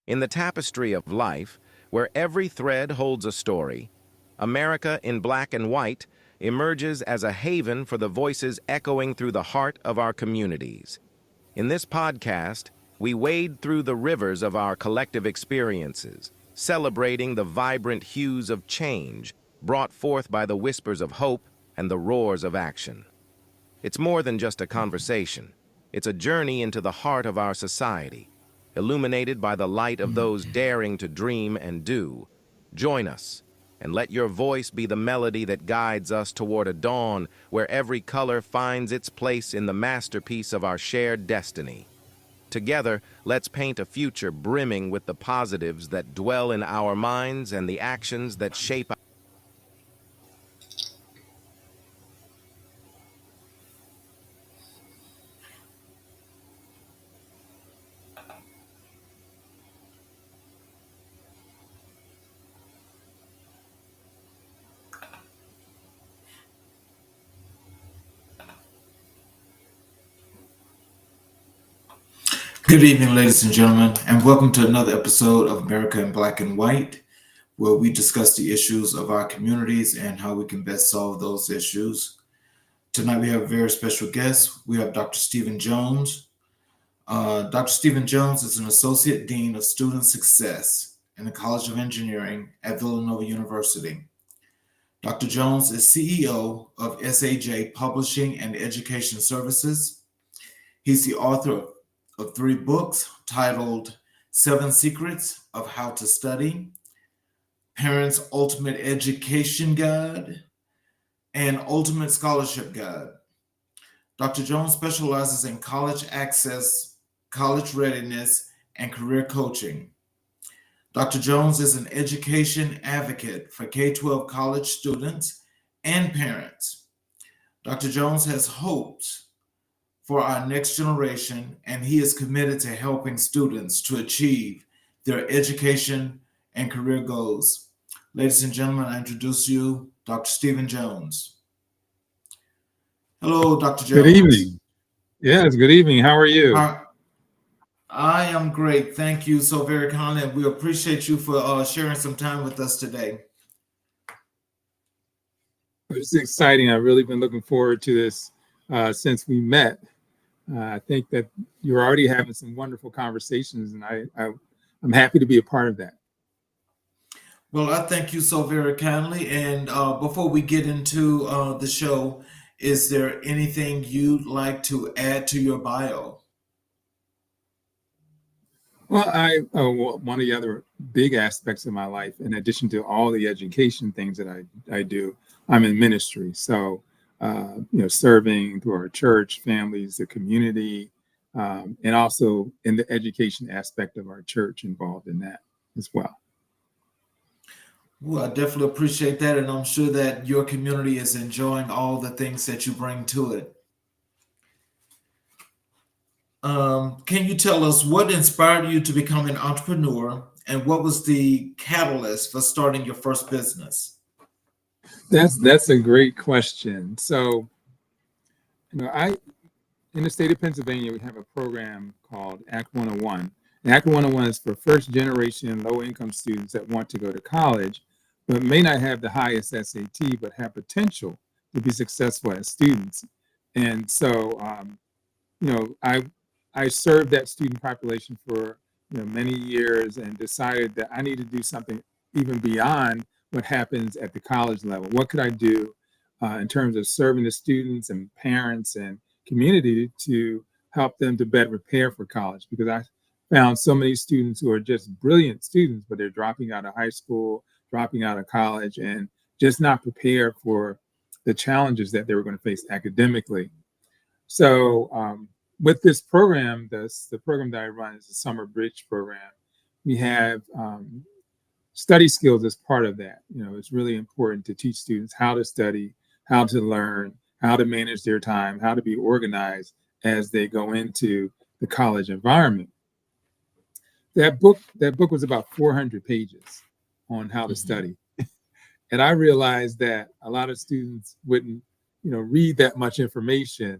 In the tapestry of life, where every thread holds a story, America in black and white emerges as a haven for the voices echoing through the heart of our communities. In this podcast, we wade through the rivers of our collective experiences, celebrating the vibrant hues of change brought forth by the whispers of hope and the roars of action. It's more than just a conversation. It's a journey into the heart of our society, illuminated by the light of those daring to dream and do. Join us, and let your voice be the melody that guides us toward a dawn where every color finds its place in the masterpiece of our shared destiny. Together, let's paint a future brimming with the positives that dwell in our minds and the actions that shape. Good evening, ladies and gentlemen, and welcome to another episode of America in Black and White, where we discuss the issues of our communities and how we can best solve those issues. Tonight, we have a very special guest. We have Dr. Stephen Jones. Dr. Stephen Jones is an Associate Dean of Student Success in the College of Engineering at Villanova University. Dr. Jones is CEO of SAJ Publishing and Education Services. He's the author of 3 books titled 7 Secrets of How to Study, Parents' Ultimate Education Guide, and Ultimate Scholarship Guide. Dr. Jones specializes in college access, college readiness, and career coaching. Dr. Jones is an education advocate for K-12 college students and parents. Dr. Jones has hopes for our next generation, and he is committed to helping students to achieve their education and career goals. Ladies and gentlemen, I introduce you, Dr. Stephen Jones. Hello, Dr. Good Jones. evening. Yes, good evening. How are you? I am great. Thank you so very kindly, and we appreciate you for sharing some time with us today. It's exciting. I've really been looking forward to this since we met. I think that you're already having some wonderful conversations, and I'm happy to be a part of that. Well, I thank you so very kindly. And before we get into the show, is there anything you'd like to add to your bio? Well, one of the other big aspects of my life, in addition to all the education things that I do, I'm in ministry. So, serving through our church, families, the community, and also in the education aspect of our church involved in that as well. Well, I definitely appreciate that, and I'm sure that your community is enjoying all the things that you bring to it. Can you tell us what inspired you to become an entrepreneur, and what was the catalyst for starting your first business? That's a great question. So, I in the state of Pennsylvania, we have a program called Act 101. And Act 101 is for first generation low income students that want to go to college, but may not have the highest SAT, but have potential to be successful as students. And so, you know, I I served that student population for many years and decided that I need to do something even beyond what happens at the college level. What could I do in terms of serving the students and parents and community to help them to better prepare for college? Because I found so many students who are just brilliant students, but they're dropping out of high school, dropping out of college, and just not prepared for the challenges that they were going to face academically. So with this program, the program that I run is the Summer Bridge program. We have study skills as part of that. It's really important to teach students how to study, how to learn, how to manage their time, how to be organized as they go into the college environment. That book was about 400 pages on how to study. And I realized that a lot of students wouldn't, read that much information.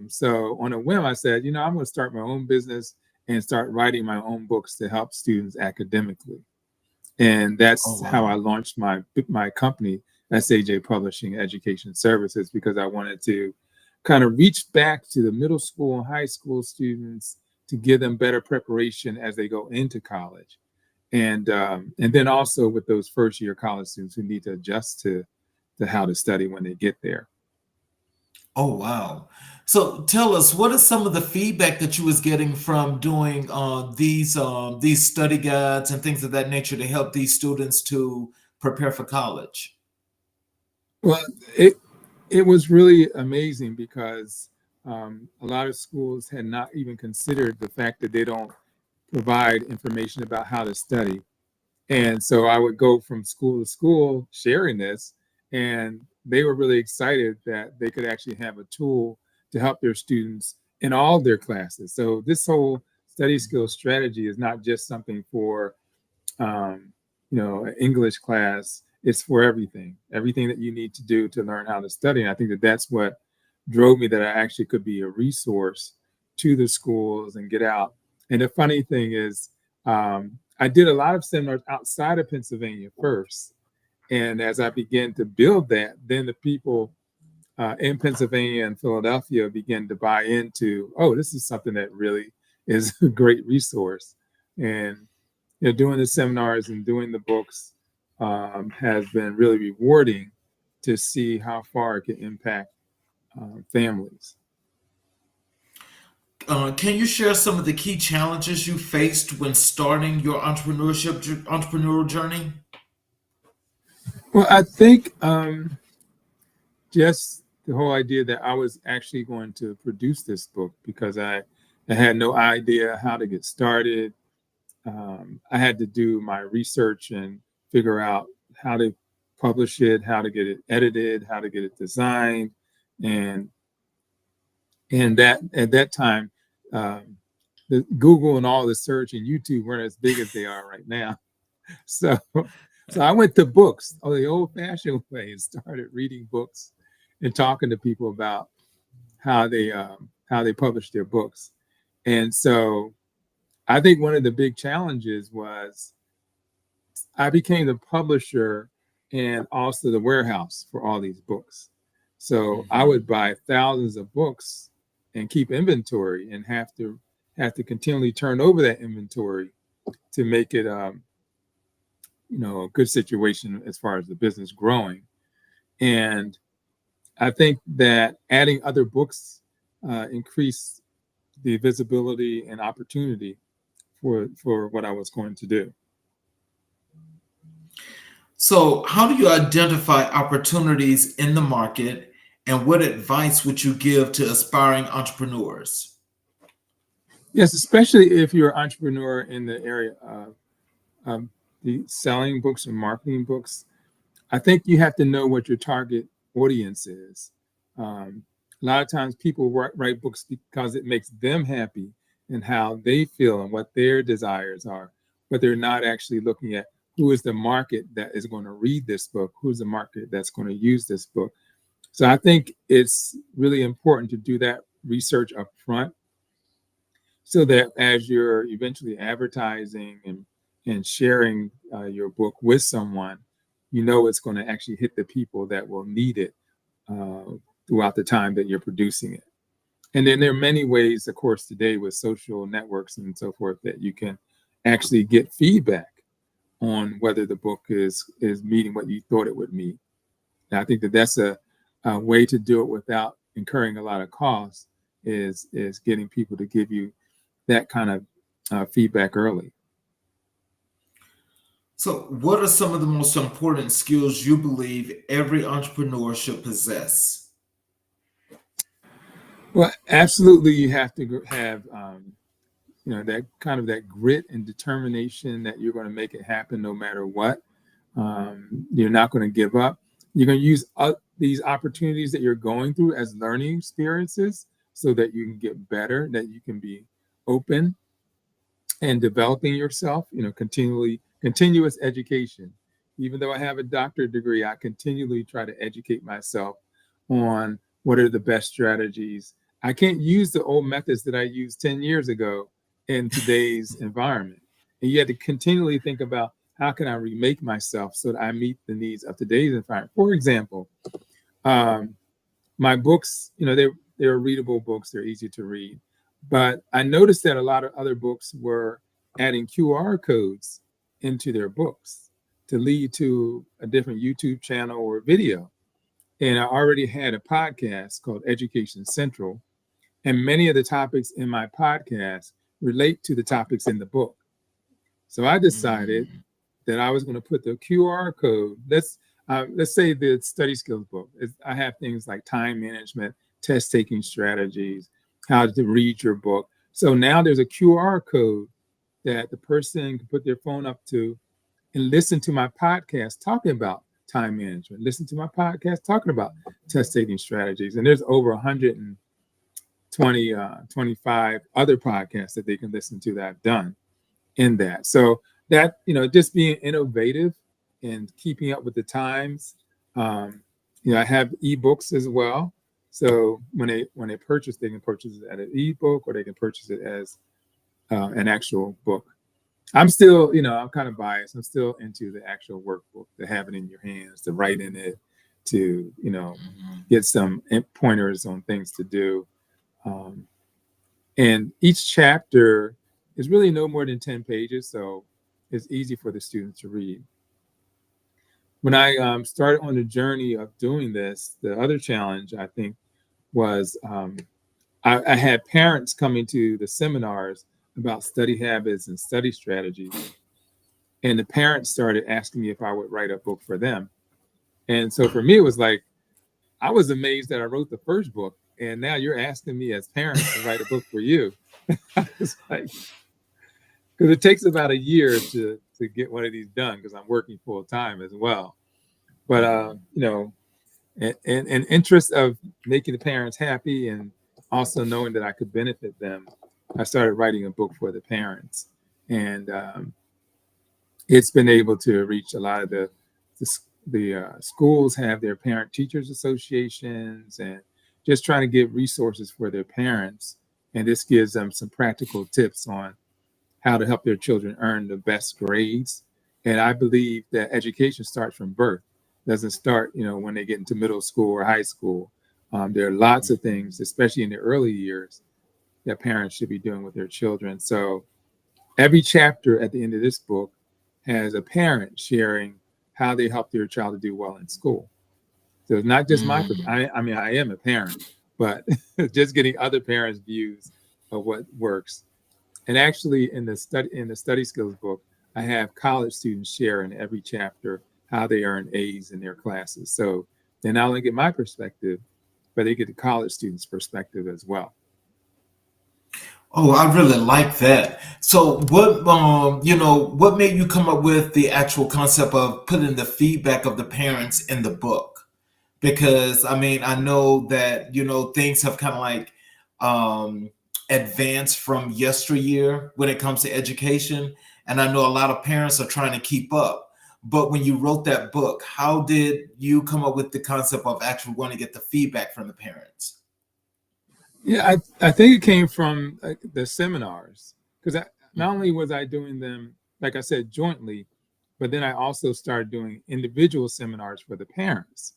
So on a whim, I said, I'm going to start my own business and start writing my own books to help students academically. And Oh, that's how I wow. launched my company, SAJ Publishing Education Services, because I wanted to kind of reach back to the middle school and high school students to give them better preparation as they go into college. And then also with those first year college students who need to adjust to how to study when they get there. Oh, wow. So tell us, what is some of the feedback that you was getting from doing these study guides and things of that nature to help these students to prepare for college? Well, it was really amazing because a lot of schools had not even considered the fact that they don't provide information about how to study. And so I would go from school to school sharing this, and they were really excited that they could actually have a tool to help their students in all their classes. So this whole study skills strategy is not just something for an English class. It's for everything that you need to do to learn how to study. And I think that that's what drove me that I actually could be a resource to the schools and get out. And the funny thing is, I did a lot of seminars outside of Pennsylvania first. And as I began to build that, then the people in Pennsylvania and Philadelphia began to buy into, oh, this is something that really is a great resource. And doing the seminars and doing the books has been really rewarding to see how far it can impact families. Can you share some of the key challenges you faced when starting your entrepreneurial journey? Well, I think just the whole idea that I was actually going to produce this book because I had no idea how to get started. I had to do my research and figure out how to publish it, how to get it edited, how to get it designed, and that at that time, um, the Google and all the search and YouTube weren't as big as they are right now. So, so I went to books, the old-fashioned way, and started reading books and talking to people about how they publish their books. And so, I think one of the big challenges was I became the publisher and also the warehouse for all these books. So I Mhm. would buy thousands of books and keep inventory and have to continually turn over that inventory to make it a good situation as far as the business growing. And I think that adding other books increased the visibility and opportunity for what I was going to do. So, how do you identify opportunities in the market, and what advice would you give to aspiring entrepreneurs? Yes, especially if you're an entrepreneur in the area of the selling books or marketing books. I think you have to know what your target audience is. A lot of times people write books because it makes them happy and how they feel and what their desires are, but they're not actually looking at who is the market that is going to read this book, who's the market that's going to use this book. So I think it's really important to do that research up front so that as you're eventually advertising and sharing your book with someone, you know it's going to actually hit the people that will need it uh, throughout the time that you're producing it. And then there are many ways, of course, today with social networks and so forth that you can actually get feedback on whether the book is meeting what you thought it would meet. And I think that that's a way to do it without incurring a lot of costs is getting people to give you that kind of feedback early. So, what are some of the most important skills you believe every entrepreneur should possess? Well, absolutely, you have to have that kind of that grit and determination that you're going to make it happen no matter what. You're not going to give up. You're going to use these opportunities that you're going through as learning experiences so that you can get better, that you can be open and developing yourself, continuous education. Even though I have a doctorate degree, I continually try to educate myself on what are the best strategies. I can't use the old methods that I used 10 years ago in today's environment. And you had to continually think about, how can I remake myself so that I meet the needs of today's environment? For example, my books, they're readable books, they're easy to read. But I noticed that a lot of other books were adding QR codes into their books to lead to a different YouTube channel or video. And I already had a podcast called Education Central, and many of the topics in my podcast relate to the topics in the book. So I decided that I was going to put the QR code. Let's say the study skills book. I have things like time management, test taking strategies, how to read your book. So now there's a QR code that the person can put their phone up to and listen to my podcast talking about time management, listen to my podcast talking about test taking strategies. And there's over 25 other podcasts that they can listen to that I've done in that. So that, just being innovative and keeping up with the times. I have ebooks as well. So when they purchase, they can purchase it as an ebook, or they can purchase it as an actual book. I'm still, I'm kind of biased. I'm still into the actual workbook, to have it in your hands, to write in it, to, get some pointers on things to do. And each chapter is really no more than 10 pages, so it's easy for the students to read. When I started on the journey of doing this, the other challenge, I think, was I had parents coming to the seminars about study habits and study strategies. And the parents started asking me if I would write a book for them. And so for me, it was like, I was amazed that I wrote the first book, and now you're asking me as parents to write a book for you. It's like, because it takes about a year to get one of these done, because I'm working full time as well. But in interest of making the parents happy and also knowing that I could benefit them, I started writing a book for the parents, and it's been able to reach a lot of the schools have their parent teachers associations, and just trying to give resources for their parents. And this gives them some practical tips on how to help their children earn the best grades. And I believe that education starts from birth. It doesn't start, when they get into middle school or high school. There are lots of things, especially in the early years, that parents should be doing with their children. So every chapter at the end of this book has a parent sharing how they help their child to do well in school. So it's not just my, I am a parent, but just getting other parents' views of what works. And actually, in the study skills book, I have college students share in every chapter how they earn A's in their classes. So they not only get my perspective, but they get the college students' perspective as well. Oh, I really like that. So what made you come up with the actual concept of putting the feedback of the parents in the book? Because I know that, things have kind of like advanced from yesteryear when it comes to education. And I know a lot of parents are trying to keep up. But when you wrote that book, how did you come up with the concept of actually wanting to get the feedback from the parents? Yeah, I think it came from the seminars, because not only was I doing them, like I said, jointly, but then I also started doing individual seminars for the parents.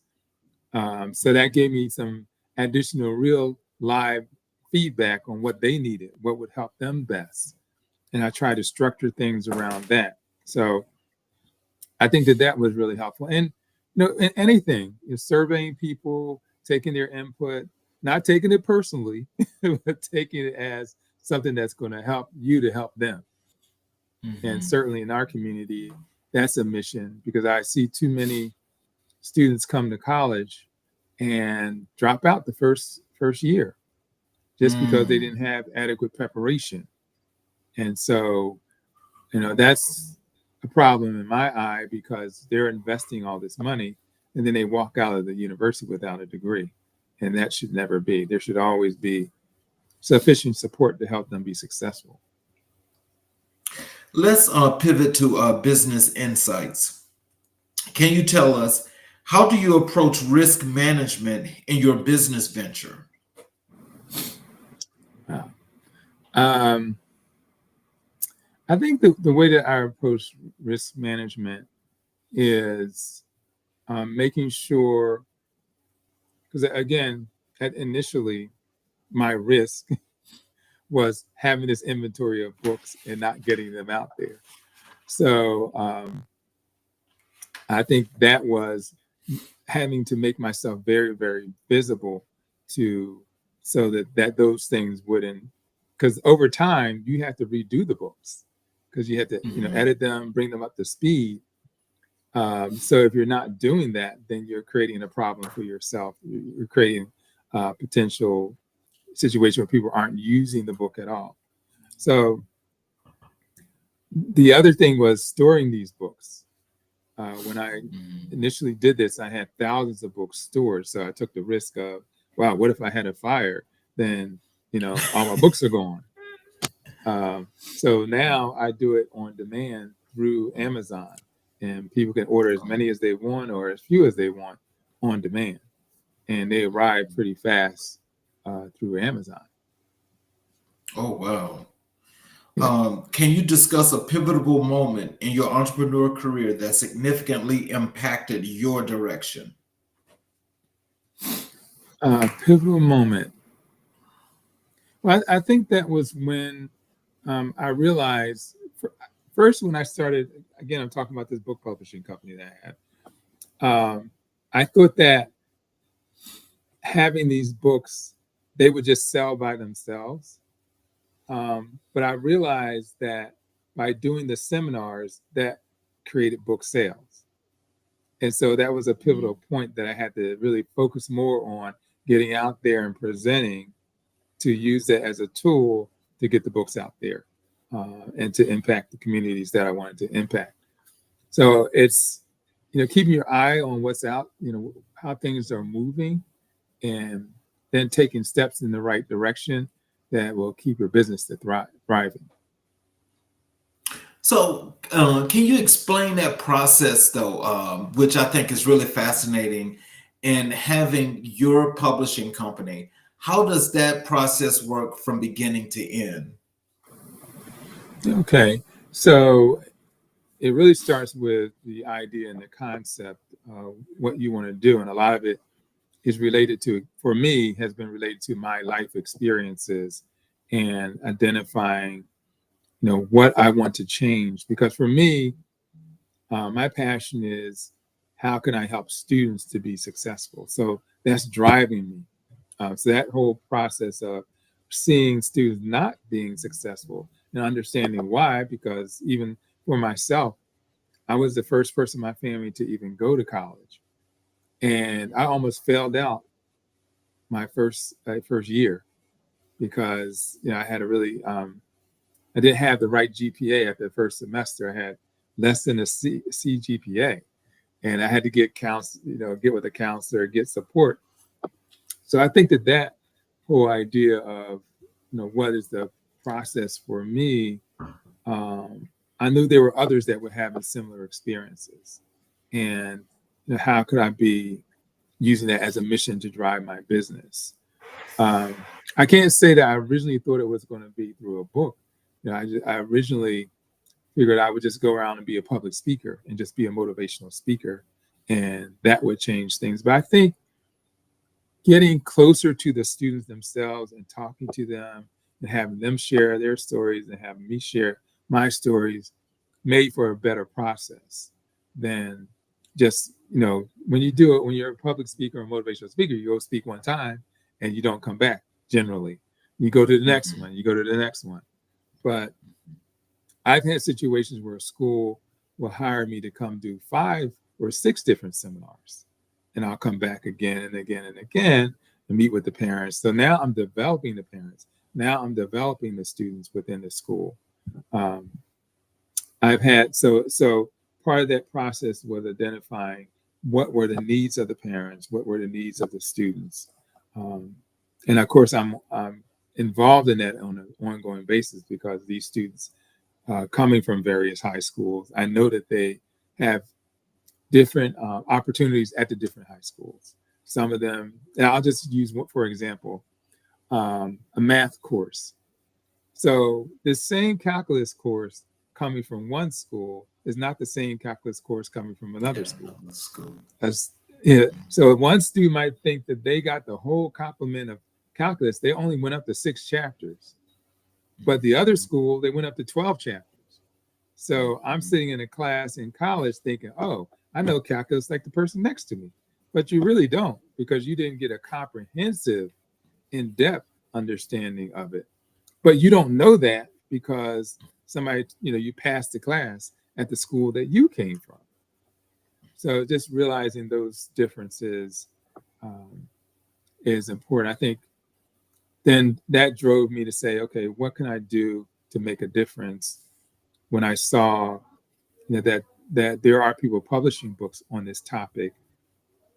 So that gave me some additional real live feedback on what they needed, what would help them best. And I tried to structure things around that. So I think that was really helpful. And, in anything, surveying people, taking their input, not taking it personally, but taking it as something that's going to help you to help them. And certainly in our community, that's a mission, because I see too many students come to college and drop out the first year just because they didn't have adequate preparation. And so, that's a problem in my eye, because they're investing all this money and then they walk out of the university without a degree. And that should never be. There should always be sufficient support to help them be successful. Let's pivot to business insights. Can you tell us, how do you approach risk management in your business venture? Wow. I think the way that I approach risk management is making sure, because again, initially, my risk was having this inventory of books and not getting them out there. So I think that was having to make myself very, very visible to so that those things wouldn't, because over time you have to redo the books because you have to edit them, bring them up to speed. So if you're not doing that, then you're creating a problem for yourself. You're creating a potential situation where people aren't using the book at all. So the other thing was storing these books. When I initially did this, I had thousands of books stored. So I took the risk of, wow, what if I had a fire? Then, all my books are gone. So now I do it on demand through Amazon, and people can order as many as they want or as few as they want on demand. And they arrive pretty fast through Amazon. Oh, wow. Yeah. Can you discuss a pivotal moment in your entrepreneur career that significantly impacted your direction? Pivotal moment. Well, I think that was when I realized, first when I started, again, I'm talking about this book publishing company that I had. I thought that having these books, they would just sell by themselves. But I realized that by doing the seminars, that created book sales. And so that was a pivotal point that I had to really focus more on getting out there and presenting to use that as a tool to get the books out there and to impact the communities that I wanted to impact. So it's, keeping your eye on what's out, how things are moving, and then taking steps in the right direction that will keep your business to thriving. So, can you explain that process, though, which I think is really fascinating, in having your publishing company? How does that process work from beginning to end? Okay. So it really starts with the idea and the concept of what you want to do. And a lot of it is related to, for me, has been related to my life experiences and identifying, what I want to change. Because for me, my passion is how can I help students to be successful? So that's driving me. So that whole process of seeing students not being successful and understanding why, because even for myself, I was the first person in my family to even go to college. And I almost failed out my first year because I had a really I didn't have the right GPA at the first semester. I had less than a C GPA, and I had to get get with a counselor, get support. So I think that whole idea of what is the process for me, I knew there were others that were having similar experiences, and how could I be using that as a mission to drive my business? I can't say that I originally thought it was going to be through a book. I originally figured I would just go around and be a public speaker and just be a motivational speaker, and that would change things. But I think getting closer to the students themselves and talking to them and having them share their stories and having me share my stories made for a better process than just, when you do it, when you're a public speaker or motivational speaker, you go speak one time and you don't come back generally. You go to the next one, you go to the next one. But I've had situations where a school will hire me to come do 5 or 6 different seminars. And I'll come back again and again and again and meet with the parents. So now I'm developing the parents. Now I'm developing the students within the school. I've had, so part of that process was identifying what were the needs of the parents, what were the needs of the students. And of course, I'm involved in that on an ongoing basis because these students coming from various high schools, I know that they have different opportunities at the different high schools. Some of them, and I'll just use, for example, a math course. So the same calculus course coming from one school is not the same calculus course coming from another school. That's, yeah. So one student might think that they got the whole complement of calculus. They only went up to 6 chapters, but the other school, they went up to 12 chapters. So I'm sitting in a class in college thinking, oh, I know calculus like the person next to me, but you really don't, because you didn't get a comprehensive, in-depth understanding of it. But you don't know that because somebody, you passed the class at the school that you came from. So just realizing those differences is important. I think then that drove me to say, okay, what can I do to make a difference when I saw that there are people publishing books on this topic,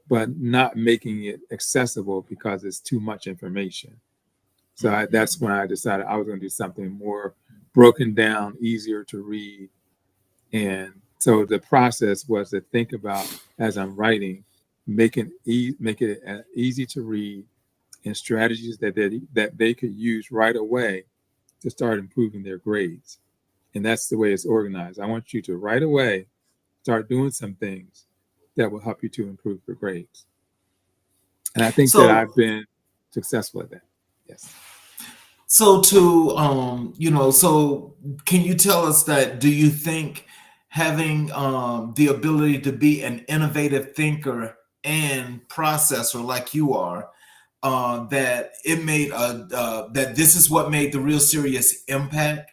but not making it accessible because it's too much information. So that's when I decided I was going to do something more broken down, easier to read. And so the process was to think about, as I'm writing, make it easy to read, and strategies that they could use right away to start improving their grades. And that's the way it's organized. I want you to right away start doing some things that will help you to improve your grades. And I think that I've been successful at that. Yes. So so can you tell us that, do you think having the ability to be an innovative thinker and processor like you are, that it made that this is what made the real serious impact,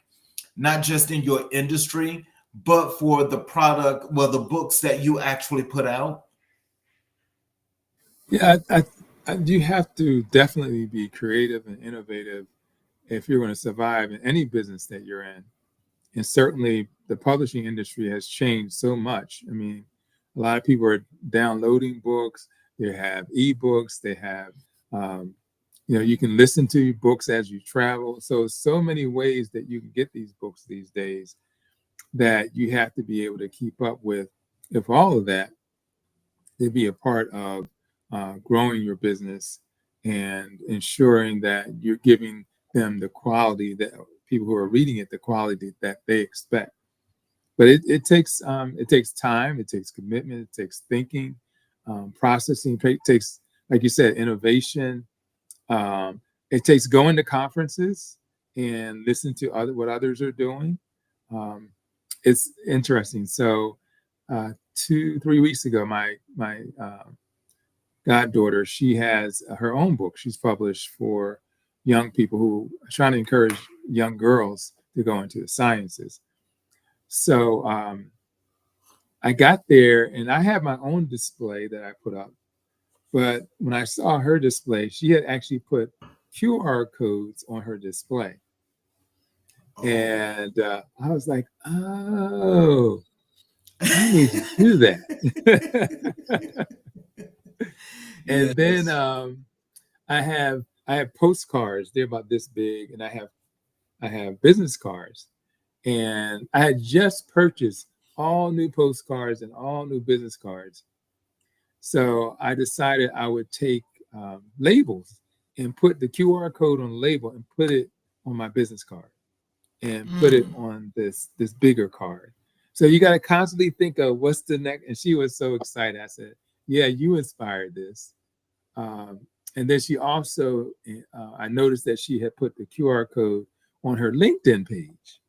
not just in your industry, but for the product, well, the books that you actually put out? Yeah, you have to definitely be creative and innovative if you're going to survive in any business that you're in. And certainly the publishing industry has changed so much. I mean, a lot of people are downloading books. They have ebooks. They have, you can listen to books as you travel. So many ways that you can get these books these days that you have to be able to keep up with. If all of that, to be a part of growing your business and ensuring that you're giving them the quality that people who are reading it, the quality that they expect. But it takes time, it takes commitment, it takes thinking, processing, it takes, like you said, innovation. It takes going to conferences and listen to what others are doing. It's interesting. So 2-3 weeks ago, my goddaughter, she has her own book she's published for young people who are trying to encourage young girls to go into the sciences. So I got there and I have my own display that I put up. But when I saw her display, she had actually put QR codes on her display. And I was like, oh, I need to do that. And then I have postcards. They're about this big, and I have business cards. And I had just purchased all new postcards and all new business cards. So I decided I would take labels and put the QR code on the label and put it on my business card and put it on this bigger card. So you got to constantly think of what's the next. And she was so excited. I said, yeah, you inspired this. And then she also, I noticed that she had put the QR code on her LinkedIn page.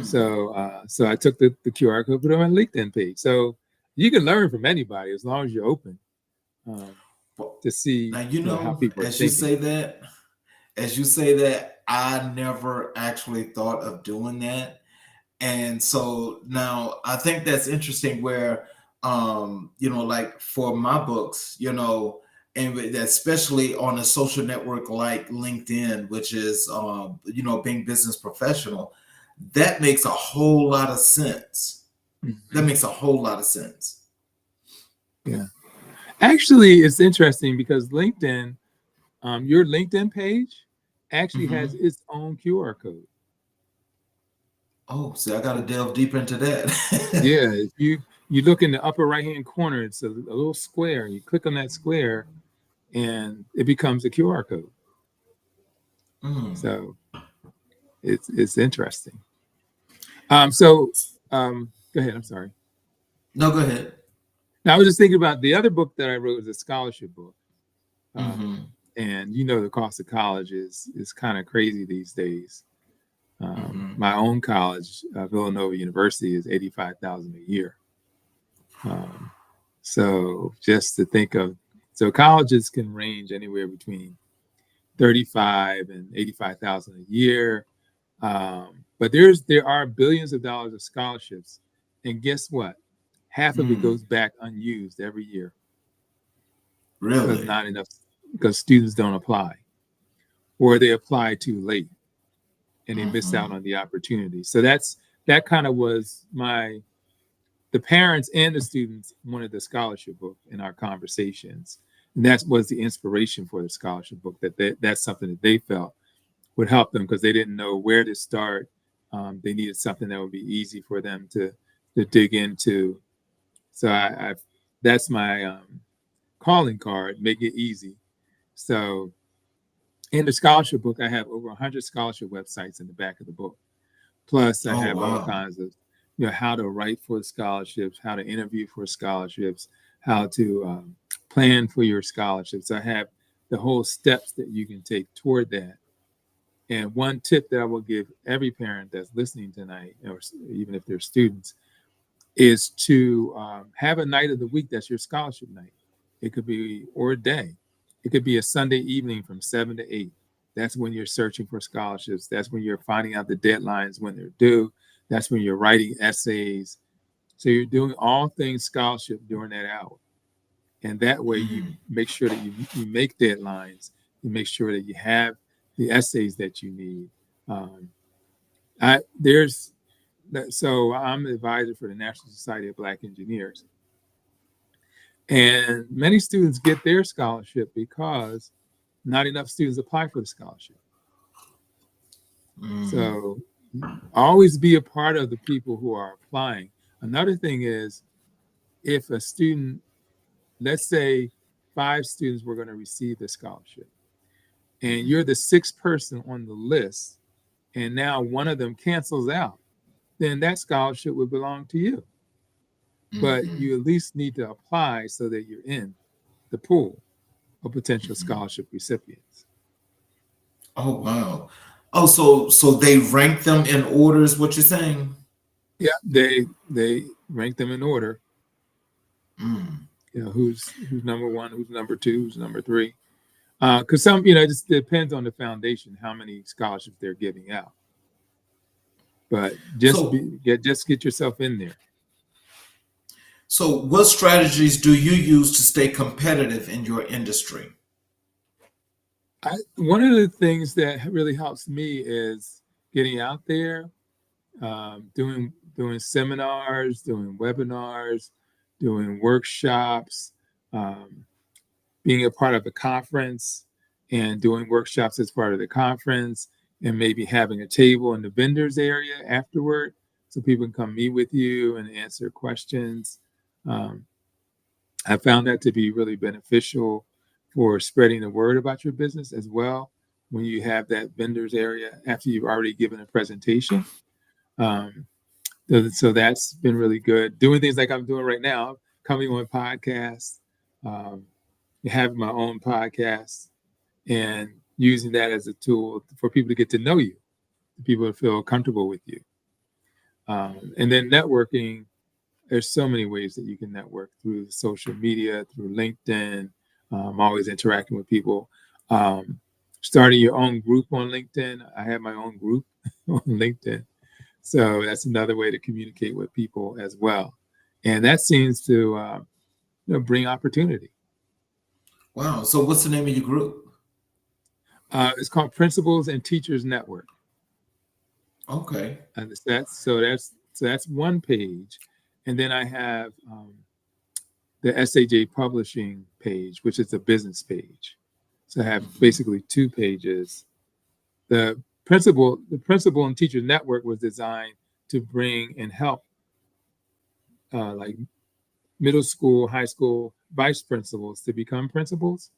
So I took the QR code, put it on my LinkedIn page. So you can learn from anybody as long as you're open to see now, how people are as thinking. you say that, I never actually thought of doing that. And so now I think that's interesting where, like for my books, and especially on a social network like LinkedIn, which is, being business professional, that makes a whole lot of sense. That makes a whole lot of sense. Yeah. Actually, it's interesting because LinkedIn, your LinkedIn page actually has its own QR code. Oh, see, I got to delve deeper into that. Yeah, if you look in the upper right-hand corner, it's a little square. You click on that square, and it becomes a QR code. So it's interesting. So go ahead. I'm sorry. No, go ahead. Now I was just thinking about the other book that I wrote was a scholarship book. Mm-hmm. And you know the cost of college is kind of crazy these days. Mm-hmm. My own college, Villanova University, is $85,000 a year. So just to think of, so colleges can range anywhere between 35 and 85,000 a year. But there are billions of dollars of scholarships, and guess what? Half of it Mm. goes back unused every year because Really? not enough because students don't apply or they apply too late and they miss Mm-hmm. out on the opportunity. So that kind of was the parents and the students wanted the scholarship book in our conversations. And that was the inspiration for the scholarship book, that's something that they felt would help them because they didn't know where to start. They needed something that would be easy for them to dig into. So I that's my calling card, make it easy. So in the scholarship book, I have over 100 scholarship websites in the back of the book. Plus, I Oh, have all wow. kinds of, how to write for scholarships, how to interview for scholarships, how to plan for your scholarships. I have the whole steps that you can take toward that. And one tip that I will give every parent that's listening tonight, or even if they're students, is to have a night of the week that's your scholarship night. It could be, or a day. It could be a Sunday evening from 7 to 8. That's when you're searching for scholarships. That's when you're finding out the deadlines when they're due. That's when you're writing essays. So you're doing all things scholarship during that hour. And that way you Mm. make sure that you make deadlines. You make sure that you have the essays that you need. Um, there's so I'm the advisor for the National Society of Black Engineers. And many students get their scholarship because not enough students apply for the scholarship. Mm. So always be a part of the people who are applying. Another thing is if a student, let's say 5 students were going to receive the scholarship, and you're the 6th person on the list, and now one of them cancels out, then that scholarship would belong to you. But Mm-hmm. you at least need to apply so that you're in the pool of potential Mm-hmm. scholarship recipients. Oh, wow. Oh, so they rank them in order is what you're saying? Yeah, they rank them in order. Mm. Who's number one, who's number two, who's number three. Because some, it just depends on the foundation how many scholarships they're giving out. But So just get yourself in there. so what strategies do you use to stay competitive in your industry? One of the things that really helps me is getting out there, doing seminars, doing webinars, doing workshops, um, being a part of a conference and doing workshops as part of the conference, and maybe having a table in the vendors area afterward so people can come meet with you and answer questions. Um, I found that to be really beneficial for spreading the word about your business as well when you have that vendors area after you've already given a presentation. Um, so that's been really good. Doing things like I'm doing right now, coming on podcasts, um, having my own podcast, and using that as a tool for people to get to know you, people to feel comfortable with you. And then networking, there's so many ways that you can network through social media, through LinkedIn, always interacting with people. Starting your own group on LinkedIn. I have my own group on LinkedIn. So that's another way to communicate with people as well. And that seems to bring opportunity. Wow. So what's the name of your group? It's called Principals and Teachers Network. Okay. And that's one page, and then I have the SAJ Publishing page, which is a business page. So I have Mm-hmm. basically 2 pages. The Principal and Teacher Network was designed to bring and help like middle school, high school vice principals to become principals.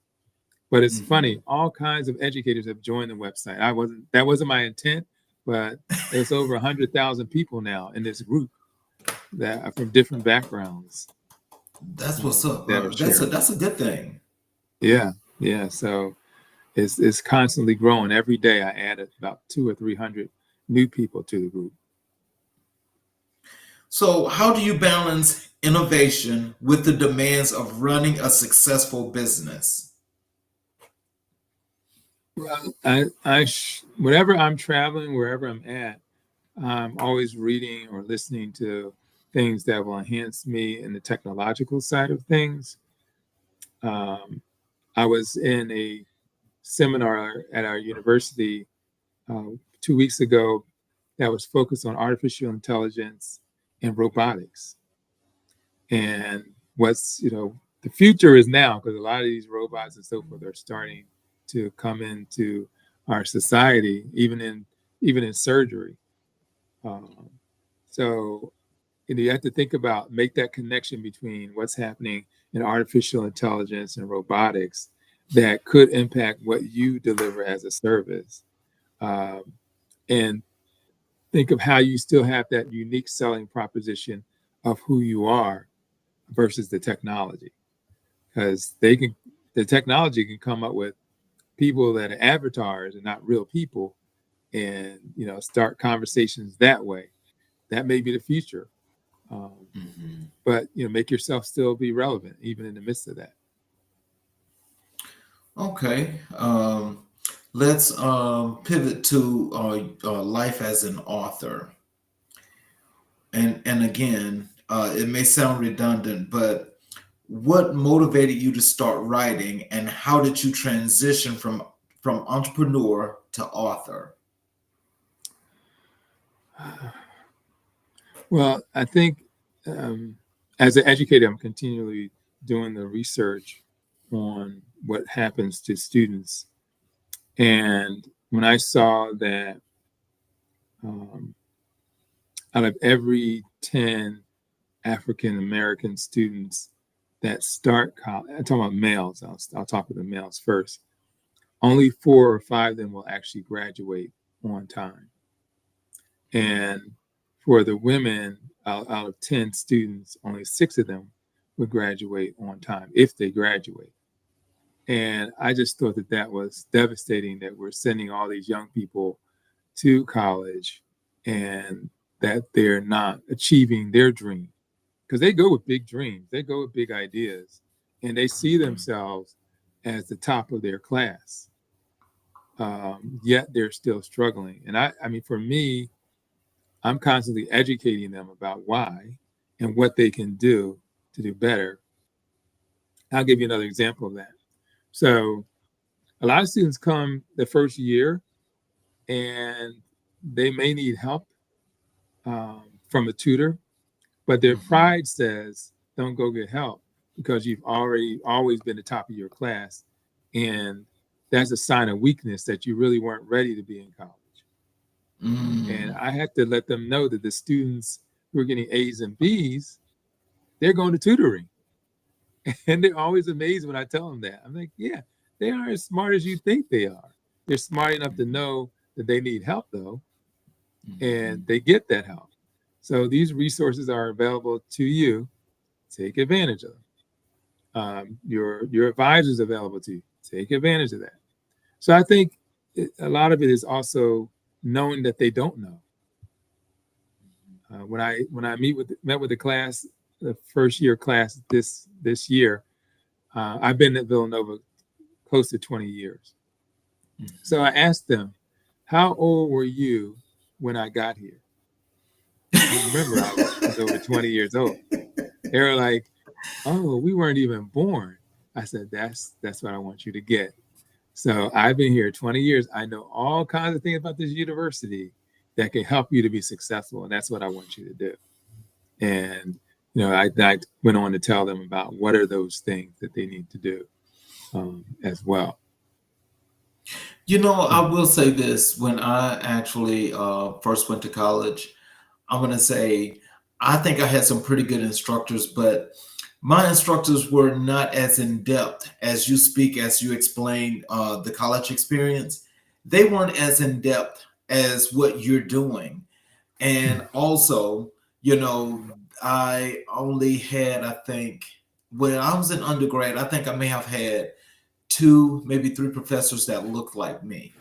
But it's Mm-hmm. funny, all kinds of educators have joined the website. That wasn't my intent, but there's over 100,000 people now in this group that are from different backgrounds That's what's up. that are sharing. That's a good thing. Yeah, yeah. So it's constantly growing. Every day I added about 200 or 300 new people to the group. So, how do you balance innovation with the demands of running a successful business? Well, whenever I'm traveling, wherever I'm at, I'm always reading or listening to things that will enhance me in the technological side of things. Um, I was in a seminar at our university 2 weeks ago that was focused on artificial intelligence and robotics. And what's, the future is now, because a lot of these robots and so forth are starting to come into our society, even in surgery. Um, so you have to think about, make that connection between what's happening in artificial intelligence and robotics that could impact what you deliver as a service. Um, and think of how you still have that unique selling proposition of who you are versus the technology, because the technology can come up with people that are avatars and not real people, and start conversations that way. That may be the future. But make yourself still be relevant even in the midst of that. Okay. Let's pivot to life as an author. And again, it may sound redundant, but what motivated you to start writing, and how did you transition from entrepreneur to author? Well, I think as an educator, I'm continually doing the research on what happens to students. And when I saw that out of every 10 African American students that start college, I'm talking about males, I'll talk with the males first, only 4 or 5 of them will actually graduate on time. And for the women, out of 10 students, only 6 of them would graduate on time, if they graduate. And I just thought that was devastating, that we're sending all these young people to college and that they're not achieving their dream. Because they go with big dreams, they go with big ideas, and they see themselves as the top of their class. Yet they're still struggling. And I mean, for me, I'm constantly educating them about why and what they can do to do better. I'll give you another example of that. So a lot of students come the first year and they may need help from a tutor, but their pride says, don't go get help because you've already always been the top of your class. And that's a sign of weakness, that you really weren't ready to be in college. And I had to let them know that the students who are getting A's and B's, they're going to tutoring. And they're always amazed when I tell them that. I'm like, yeah, they aren't as smart as you think they are. They're smart enough to know that they need help, though, and they get that help. So these resources are available to you. Take advantage of them. Your advisor is available to you. Take advantage of that. So I think a lot of it is also knowing that they don't know. When I met with the class, the first year class this year, I've been at Villanova close to 20 years. So I asked them, how old were you when I got here? Remember, I was over 20 years old. They were like, oh, we weren't even born. I said, that's what I want you to get. So I've been here 20 years. I know all kinds of things about this university that can help you to be successful. And that's what I want you to do. And, I went on to tell them about what are those things that they need to do as well. I will say this. When I actually first went to college, I'm going to say, I think I had some pretty good instructors, but my instructors were not as in depth as you explain the college experience. They weren't as in depth as what you're doing. And also, I only had, I think, when I was in undergrad, I think I may have had two, maybe three professors that looked like me.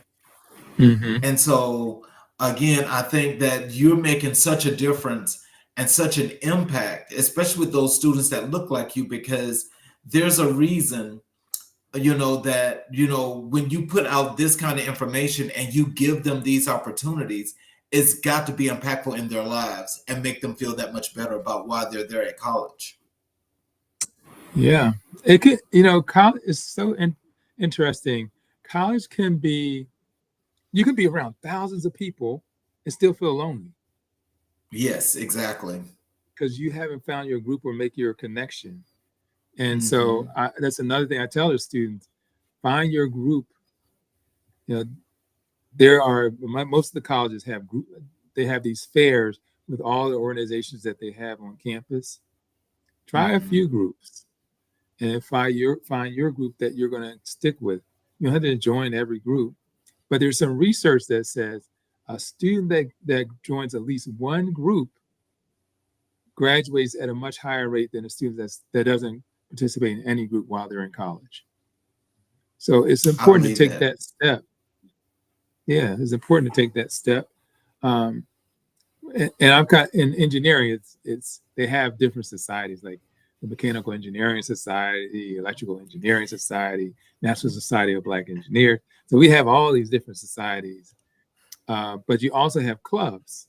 Mm-hmm. And so, again, I think that you're making such a difference and such an impact, especially with those students that look like you, because there's a reason, that, when you put out this kind of information and you give them these opportunities, it's got to be impactful in their lives and make them feel that much better about why they're there at college. Yeah, it could. College is so interesting. College can be. You can be around thousands of people and still feel lonely Yes, exactly. because you haven't found your group or make your connection. And so Hmm. that's another thing I tell the students: find your group. You know, there are most of the colleges have group. They have these fairs with all the organizations that they have on campus. Try a Hmm. few groups and find your group that you're going to stick with. You don't have to join every group, but there's some research that says a student that joins at least one group graduates at a much higher rate than a student that doesn't participate in any group while they're in college. So it's I important to believe take that. that step. Yeah, it's important to take that step. Um, and I've got in engineering, it's they have different societies like the Mechanical Engineering Society, Electrical Engineering Society, National Society of Black Engineers. So we have all these different societies, but you also have clubs.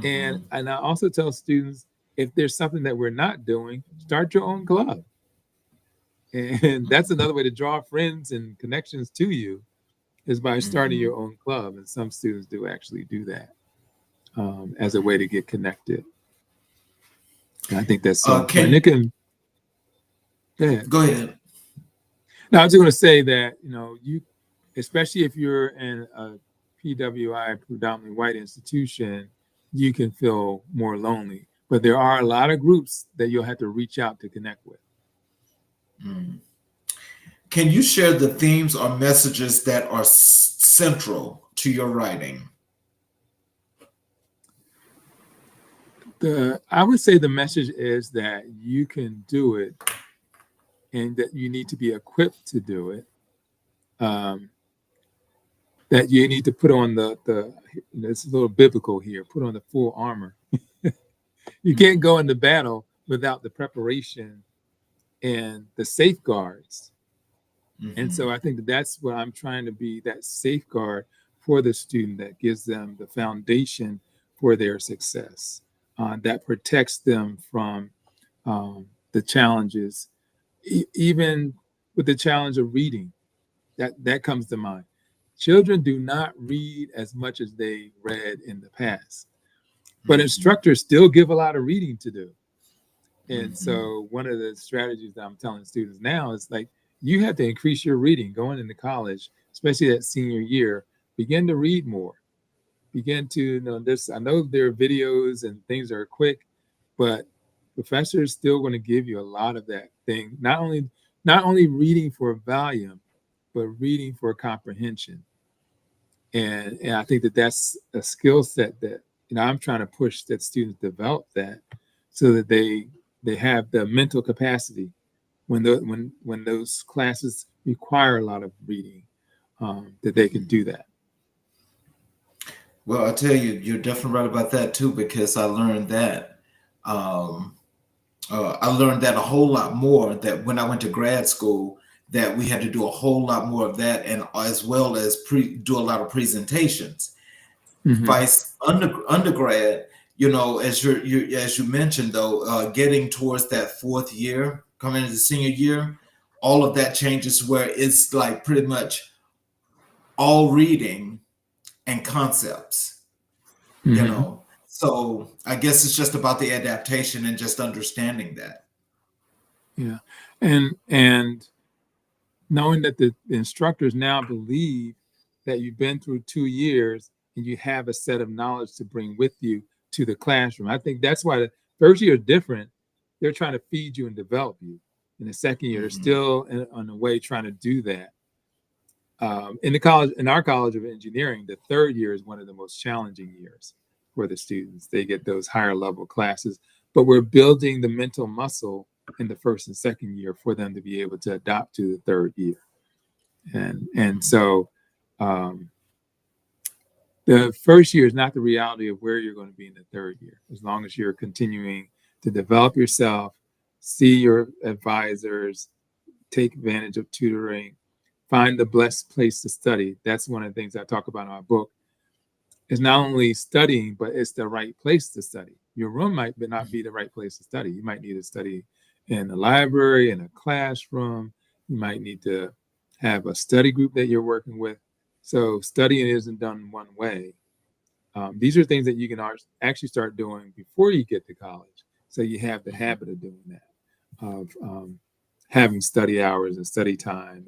And Hmm. I also tell students if there's something that we're not doing, start your own club. And that's another way to draw friends and connections to you is by starting Hmm. your own club. And some students do actually do that as a way to get connected. And I think that's so important. It Can can, go ahead. Go ahead. Now, I was just going to say that, especially if you're in a PWI, predominantly white institution, you can feel more lonely. But there are a lot of groups that you'll have to reach out to connect with. Mm. Can you share the themes or messages that are central to your writing? I would say the message is that you can do it and that you need to be equipped to do it. Um, that you need to put on it's a little biblical here, put on the full armor. You can't go into battle without the preparation and the safeguards. And Hmm. so I think that's what I'm trying to be, that safeguard for the student that gives them the foundation for their success, that protects them from the challenges, even with the challenge of reading. That comes to mind. Children do not read as much as they read in the past, but Hmm. instructors still give a lot of reading to do. And Hmm. so one of the strategies that I'm telling students now is like, you have to increase your reading going into college, especially that senior year. Begin to read more. Begin to, this. I know there are videos and things that are quick, but professors still going to give you a lot of that thing. Not only reading for volume, but reading for comprehension. And I think that that's a skill set that I'm trying to push that students develop that so that they have the mental capacity when those classes require a lot of reading, that they can Hmm. do that. Well, I tell you, you're definitely right about that too, because I learned that. Um, I learned that a whole lot more that when I went to grad school, that we had to do a whole lot more of that, and as well as do a lot of presentations. Hmm. Vice undergrad, as you mentioned though, getting towards that fourth year, coming into senior year, all of that changes where it's like pretty much all reading and concepts. Hmm. So I guess it's just about the adaptation and just understanding that. Yeah, and knowing that the instructors now believe that you've been through 2 years and you have a set of knowledge to bring with you to the classroom. I think that's why the first year is different. They're trying to feed you and develop you. In the second year, they're Hmm. still on the way trying to do that. in our College of Engineering, the third year is one of the most challenging years for the students. They get those higher level classes, but we're building the mental muscle in the first and second year for them to be able to adapt to the third year. And so the first year is not the reality of where you're going to be in the third year, as long as you're continuing to develop yourself, see your advisors, take advantage of tutoring, find the blessed place to study. That's one of the things I talk about in my book. Is not only studying, but it's the right place to study. Your room might not be the right place to study. You might need to study in a library, in a classroom. You might need to have a study group that you're working with. So studying isn't done one way. These are things that you can actually start doing before you get to college. So you have the habit of doing that, of having study hours and study time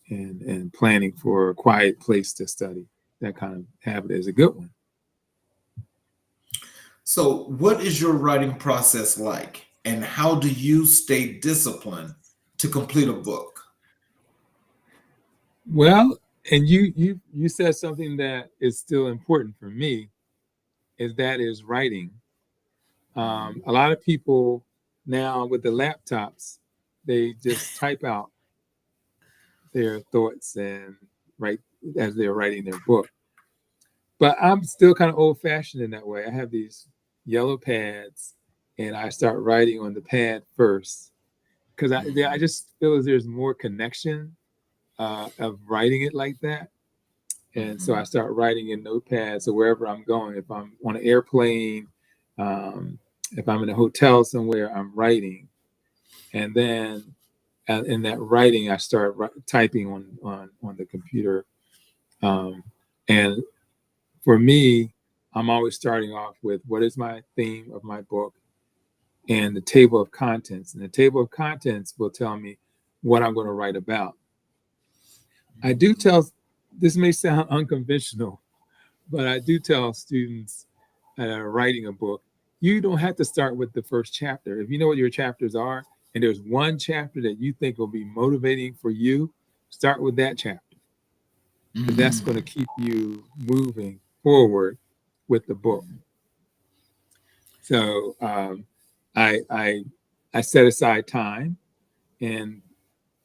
and planning for a quiet place to study. That kind of habit is a good one. So, what is your writing process like, and how do you stay disciplined to complete a book? Well, and you said something that is still important for me, is writing. A lot of people now with the laptops, they just type out their thoughts and write as they're writing their book. But I'm still kind of old fashioned in that way. I have these yellow pads and I start writing on the pad first because I just feel as there's more connection of writing it like that. And so I start writing in notepads. So wherever I'm going, if I'm on an airplane, if I'm in a hotel somewhere, I'm writing. And then in that writing, I start typing on the computer. And for me, I'm always starting off with what is my theme of my book and the table of contents. And the table of contents will tell me what I'm going to write about. I do tell, this may sound unconventional, but I do tell students writing a book, you don't have to start with the first chapter. If you know what your chapters are, and there's one chapter that you think will be motivating for you, start with that chapter. And that's going to keep you moving forward with the book. So I set aside time in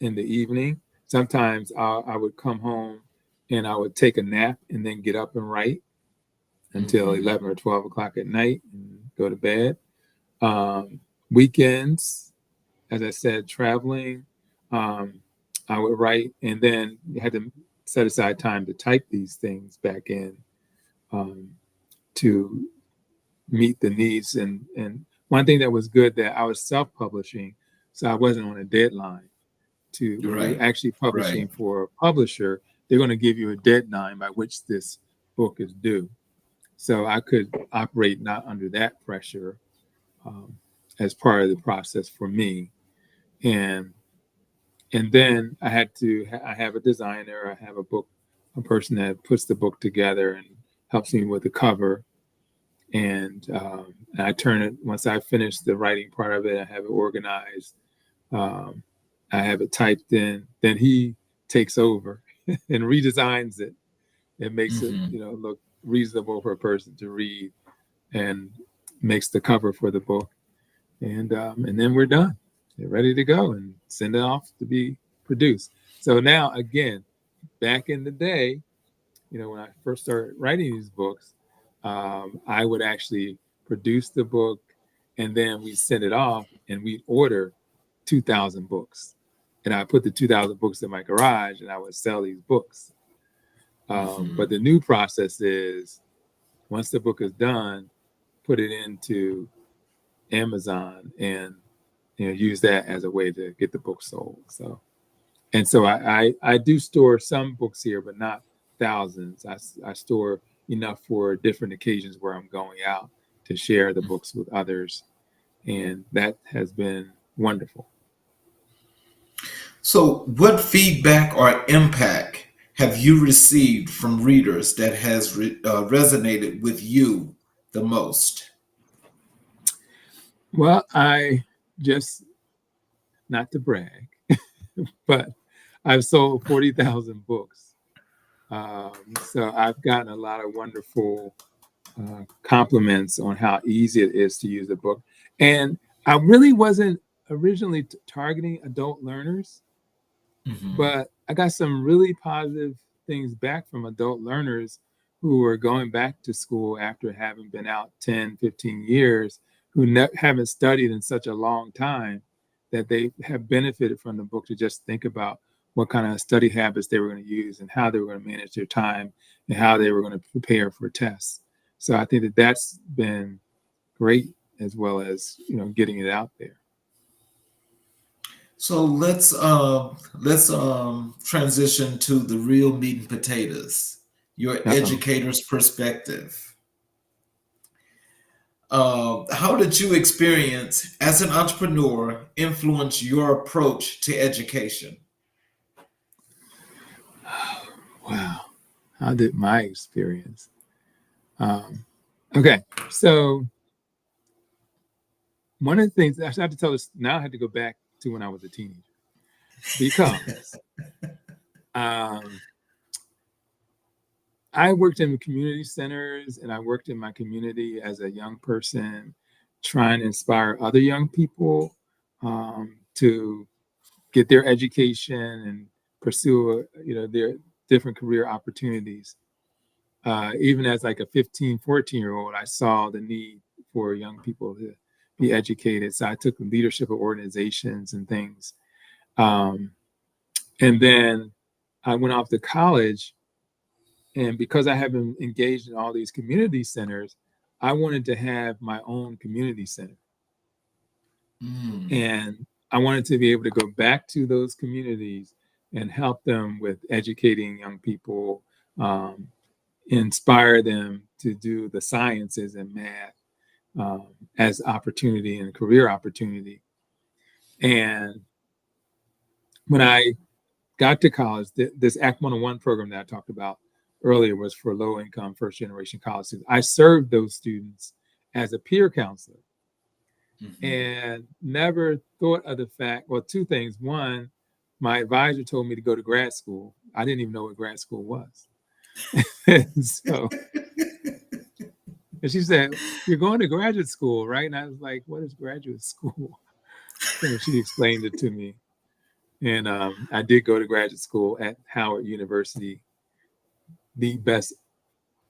the evening. Sometimes I would come home and I would take a nap and then get up and write until 11 or 12 o'clock at night and go to bed. Weekends, as I said, traveling, I would write, and then you had to set aside time to type these things back in to meet the needs. And one thing that was good that I was self-publishing, so I wasn't on a deadline. When you're actually publishing for a publisher, they're going to give you a deadline by which this book is due. So I could operate not under that pressure as part of the process for me. And then I have a designer, I have a person that puts the book together and helps me with the cover. And I turn it, once I finish the writing part of it, I have it organized. I have it typed in, then he takes over and redesigns it and makes it, look reasonable for a person to read, and makes the cover for the book. And then we're done. They're ready to go and send it off to be produced. So now, again, back in the day, when I first started writing these books, I would actually produce the book and then we send it off and we'd order 2,000 books. And I put the 2,000 books in my garage and I would sell these books. But the new process is, once the book is done, put it into Amazon and use that as a way to get the book sold. So I do store some books here, but not thousands. I store enough for different occasions where I'm going out to share the books with others, and that has been wonderful. So, what feedback or impact have you received from readers that has resonated with you the most? Well, I just, not to brag, but I've sold 40,000 books. So I've gotten a lot of wonderful compliments on how easy it is to use the book. And I really wasn't originally targeting adult learners, Mhm. but I got some really positive things back from adult learners who were going back to school after having been out 10, 15 years, who haven't studied in such a long time, that they have benefited from the book to just think about what kind of study habits they were going to use and how they were going to manage their time and how they were going to prepare for tests. So I think that that's been great, as well as, getting it out there. So let's transition to the real meat and potatoes, your Uh-oh. educator's perspective. How did you experience as an entrepreneur influence your approach to education? Wow. How did my experience? Um, okay. So one of the things I have to tell this now, I had to go back to when I was a teenager, because um, I worked in community centers and I worked in my community as a young person, trying to inspire other young people to get their education and pursue, their different career opportunities. Even as like a 15, 14-year-old, I saw the need for young people to be educated. So I took leadership of organizations and things. Um, and then I went off to college. And because I have been engaged in all these community centers, I wanted to have my own community center. Mm. And I wanted to be able to go back to those communities and help them with educating young people, um, inspire them to do the sciences and math as opportunity and career opportunity. And when I got to college, this Act 101 program that I talked about earlier was for low income first generation college students. I served those students as a peer counselor Mhm. and never thought of the fact, well, two things. One, my advisor told me to go to grad school. I didn't even know what grad school was. So, and she said, "You're going to graduate school, right?" And I was like, "What is graduate school?" So she explained it to me. And I did go to graduate school at Howard University, the best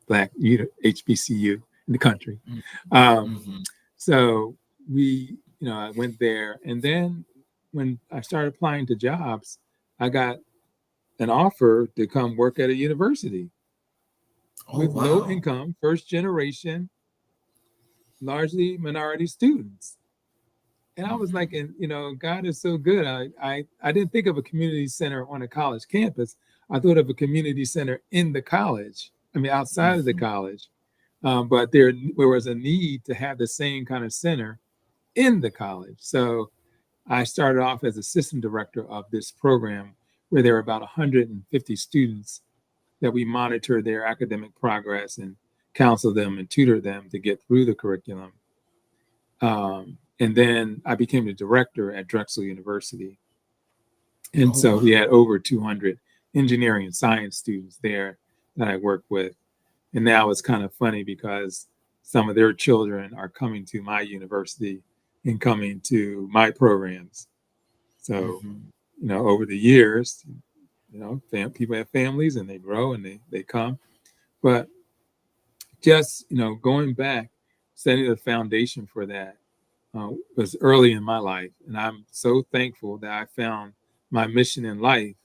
Black HBCU in the country. Mm. Um, Mhm. so I went there. And then when I started applying to jobs, I got an offer to come work at a university Oh, with low wow. income, first generation, largely minority students. And I was like, Mhm. and God is so good. I didn't think of a community center on a college campus. I thought of a community center in the college. I mean, outside of the Mhm. college. But there was a need to have the same kind of center in the college. So I started off as assistant director of this program, where there were about 150 students that we monitor their academic progress and counsel them and tutor them to get through the curriculum. And then I became the director at Drexel University. And Oh, so we wow. had over 200 engineering and science students there that I worked with. And now it's kind of funny because some of their children are coming to my university and coming to my programs. So, Mhm. over the years, people have families and they grow and they come. But just, going back, setting the foundation for that was early in my life. And I'm so thankful that I found my mission in life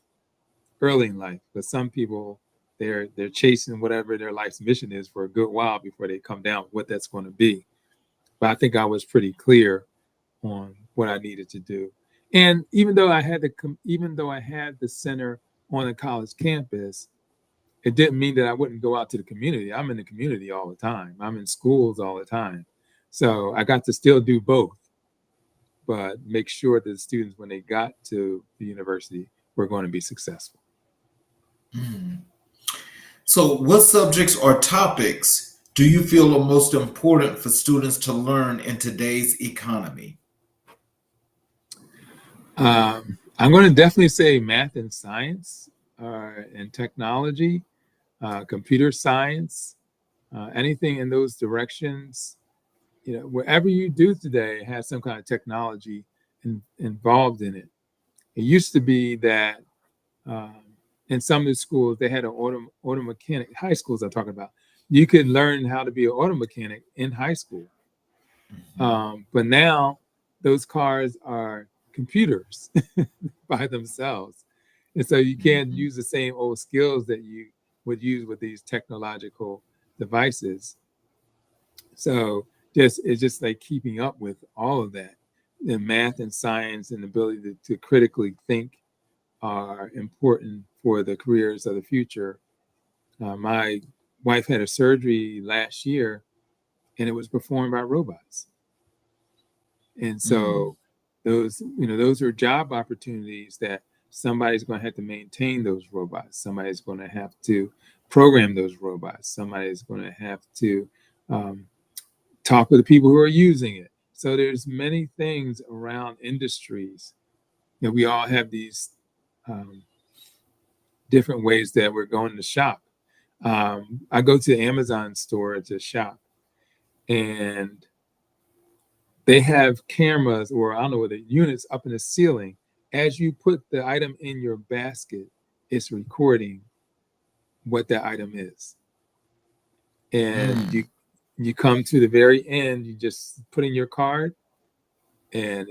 early in life. But some people, they're chasing whatever their life's mission is for a good while before they come down with what that's going to be. But I think I was pretty clear on what I needed to do. And even though I had the center on a college campus, it didn't mean that I wouldn't go out to the community. I'm in the community all the time. I'm in schools all the time. So I got to still do both, but make sure that the students, when they got to the university, were going to be successful. Mm. So, what subjects or topics do you feel are most important for students to learn in today's economy? I'm going to definitely say math and science and technology. computer science, anything in those directions. Wherever you do today has some kind of technology involved in it. It used to be that um, in some of the schools they had an auto mechanic. High schools I'm talking about. You could learn how to be an auto mechanic in high school, but now those cars are computers by themselves, and so you can't Mhm. use the same old skills that you would use with these technological devices. So it's just like keeping up with all of that. And math and science and ability to critically think are important for the careers of the future. My wife had a surgery last year, and it was performed by robots. And Mm. so those are job opportunities that somebody's going to have to maintain those robots. Somebody's going to have to program those robots. Somebody's going to have to um, talk with the people who are using it. So there's many things around industries. We all have these um, different ways that we're going to shop. I go to the Amazon store to shop, and they have cameras, or I don't know, the units up in the ceiling. As you put the item in your basket, it's recording what that item is. And Mm. you come to the very end, you just put in your card, and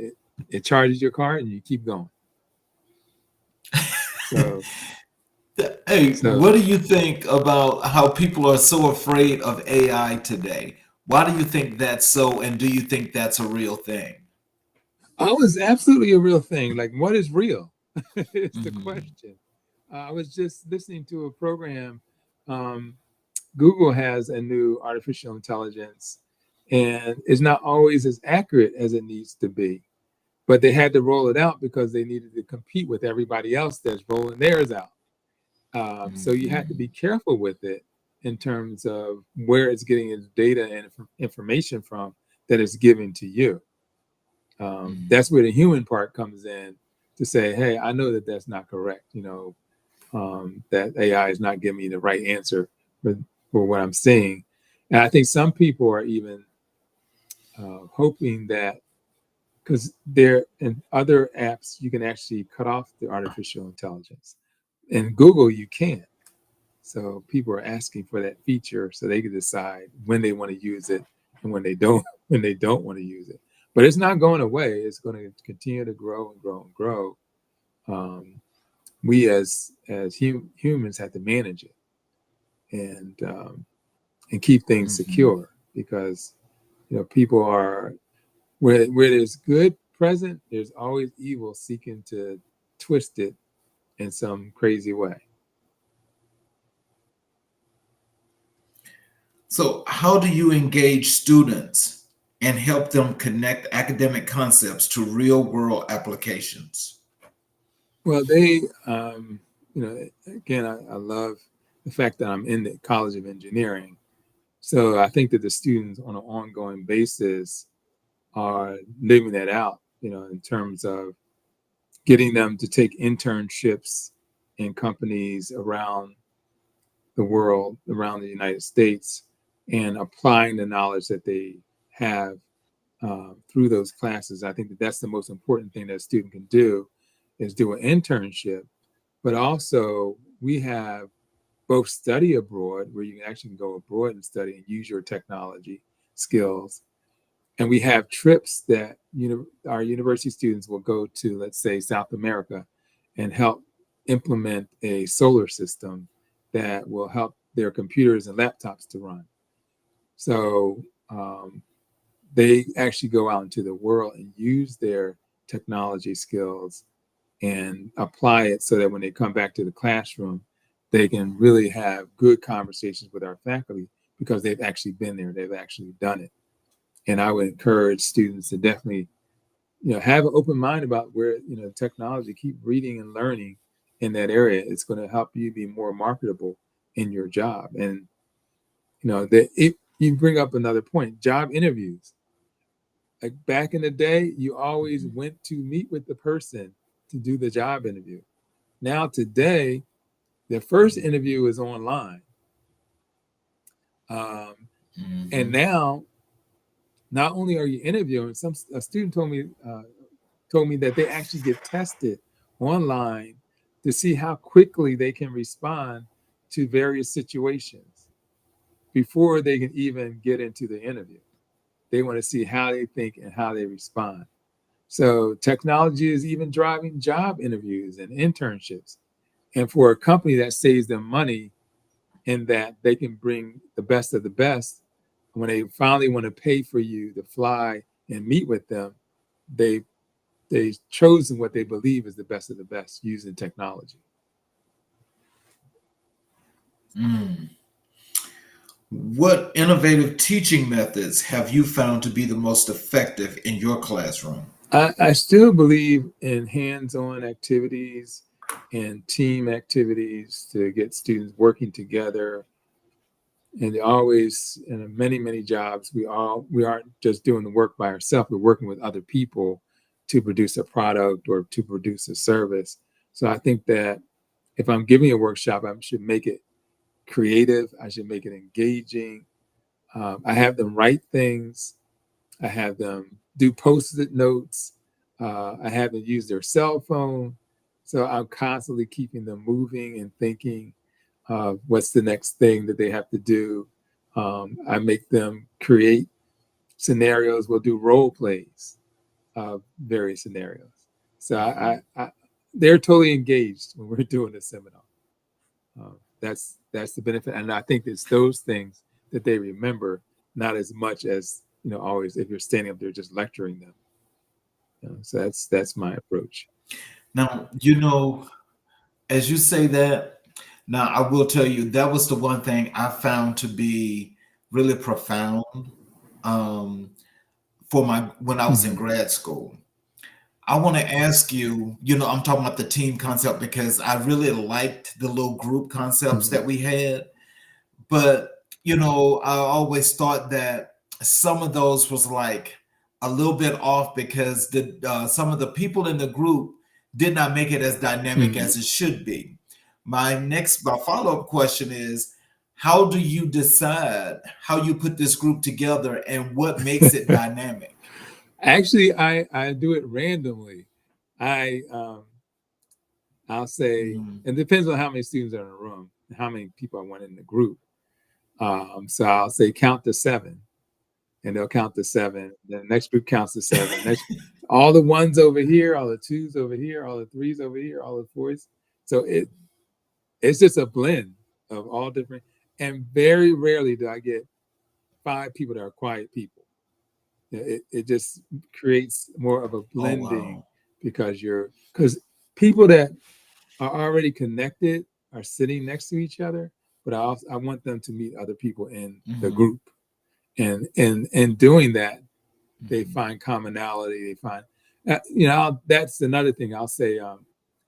it charges your card, and you keep going. So Hey, so what do you think about how people are so afraid of AI today? Why do you think that's so, and do you think that's a real thing? oh, it's absolutely a real thing. Like, what is real? It's the Mhm. question. I was just listening to a program. Um, Google has a new artificial intelligence, and it's not always as accurate as it needs to be. But they had to roll it out because they needed to compete with everybody else that's rolling theirs out. So you have to Mhm. be careful with it in terms of where it's getting its data and information from that it's giving to you. That's Mhm. where the human part comes in to say, hey, I know that that's not correct. That AI is not giving me the right answer for, for what I'm seeing. And I think some people are even hoping that because there in other apps, you can actually cut off the artificial intelligence. In Google, you can't. So people are asking for that feature so they can decide when they want to use it and when they don't when they don't want to use it. But it's not going away. It's going to continue to grow and grow and grow. Um, we as humans have to manage it and keep things Mhm. secure because people are where there's good present, there's always evil seeking to twist it in some crazy way. So, how do you engage students and help them connect academic concepts to real world applications? Well, they, again, I love the fact that I'm in the College of Engineering. So I think that the students on an ongoing basis are living that out, in terms of getting them to take internships in companies around the world, around the United States, and applying the knowledge that they have through those classes. I think that that's the most important thing that a student can do is do an internship, but also we have both study abroad where you can actually go abroad and study and use your technology skills. And we have trips that our university students will go to, let's say, South America and help implement a solar system that will help their computers and laptops to run. So they actually go out into the world and use their technology skills and apply it so that when they come back to the classroom, they can really have good conversations with our faculty because they've actually been there, they've actually done it. And I would encourage students to definitely, have an open mind about where, technology, keep reading and learning in that area. It's going to help you be more marketable in your job. And, you bring up another point, job interviews. Like back in the day, you always went to meet with the person to do the job interview. Now today, the first interview is online. Um, and Mhm. now, not only are you interviewing, a student told me that they actually get tested online to see how quickly they can respond to various situations before they can even get into the interview. They want to see how they think and how they respond. So technology is even driving job interviews and internships. And for a company that saves them money in that they can bring the best of the best, when they finally want to pay for you to fly and meet with them, they they've chosen what they believe is the best of the best using technology. Mm. What innovative teaching methods have you found to be the most effective in your classroom? I still believe in hands-on activities and team activities to get students working together. And always in many jobs, we aren't just doing the work by ourselves. We're working with other people to produce a product or to produce a service. So I think that if I'm giving a workshop, I should make it creative. I should make it engaging. I have them write things. I have them do post-it notes. I have them use their cell phone. So I'm constantly keeping them moving and thinking what's the next thing that they have to do. I make them create scenarios. We'll do role plays of various scenarios. So they're totally engaged when we're doing the seminar. That's the benefit, and I think it's those things that they remember, not as much as always if you're standing up there just lecturing them. So that's my approach. Now, as you say that, now I will tell you that was the one thing I found to be really profound um, for my when I was in Mhm. grad school. I want to ask you, I'm talking about the team concept because I really liked the little group concepts Mhm. that we had. But, I always thought that some of those was like a little bit off because some of the people in the group did not make it as dynamic Mhm. as it should be. My follow-up question is, how do you decide how you put this group together and what makes it dynamic? Actually, I do it randomly. I I'll say, Mhm. and it depends on how many students are in a room and how many people I want in the group. So I'll say count to seven, and they'll count to seven. Then the next group counts to seven. Next, all the ones over here, all the twos over here, all the threes over here, all the fours. So it's just a blend of all different. And very rarely do I get five people that are quiet people. It just creates more of a Oh, blending wow. because people that are already connected are sitting next to each other, but I want them to meet other people in the Mhm. group, and in doing that, they Mhm. find commonality. They find, that's another thing I'll say.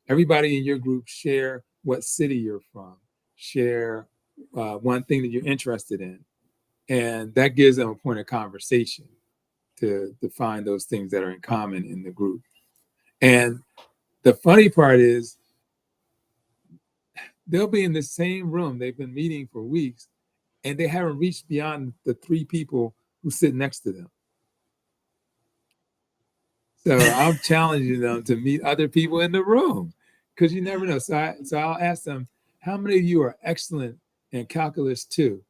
Everybody in your group share what city you're from, share one thing that you're interested in, and that gives them a point of conversation to find those things that are in common in the group. And the funny part is they'll be in the same room. They've been meeting for weeks, and they haven't reached beyond the three people who sit next to them. So I'm challenging them to meet other people in the room because you never know. So I'll ask them, how many of you are excellent in calculus two?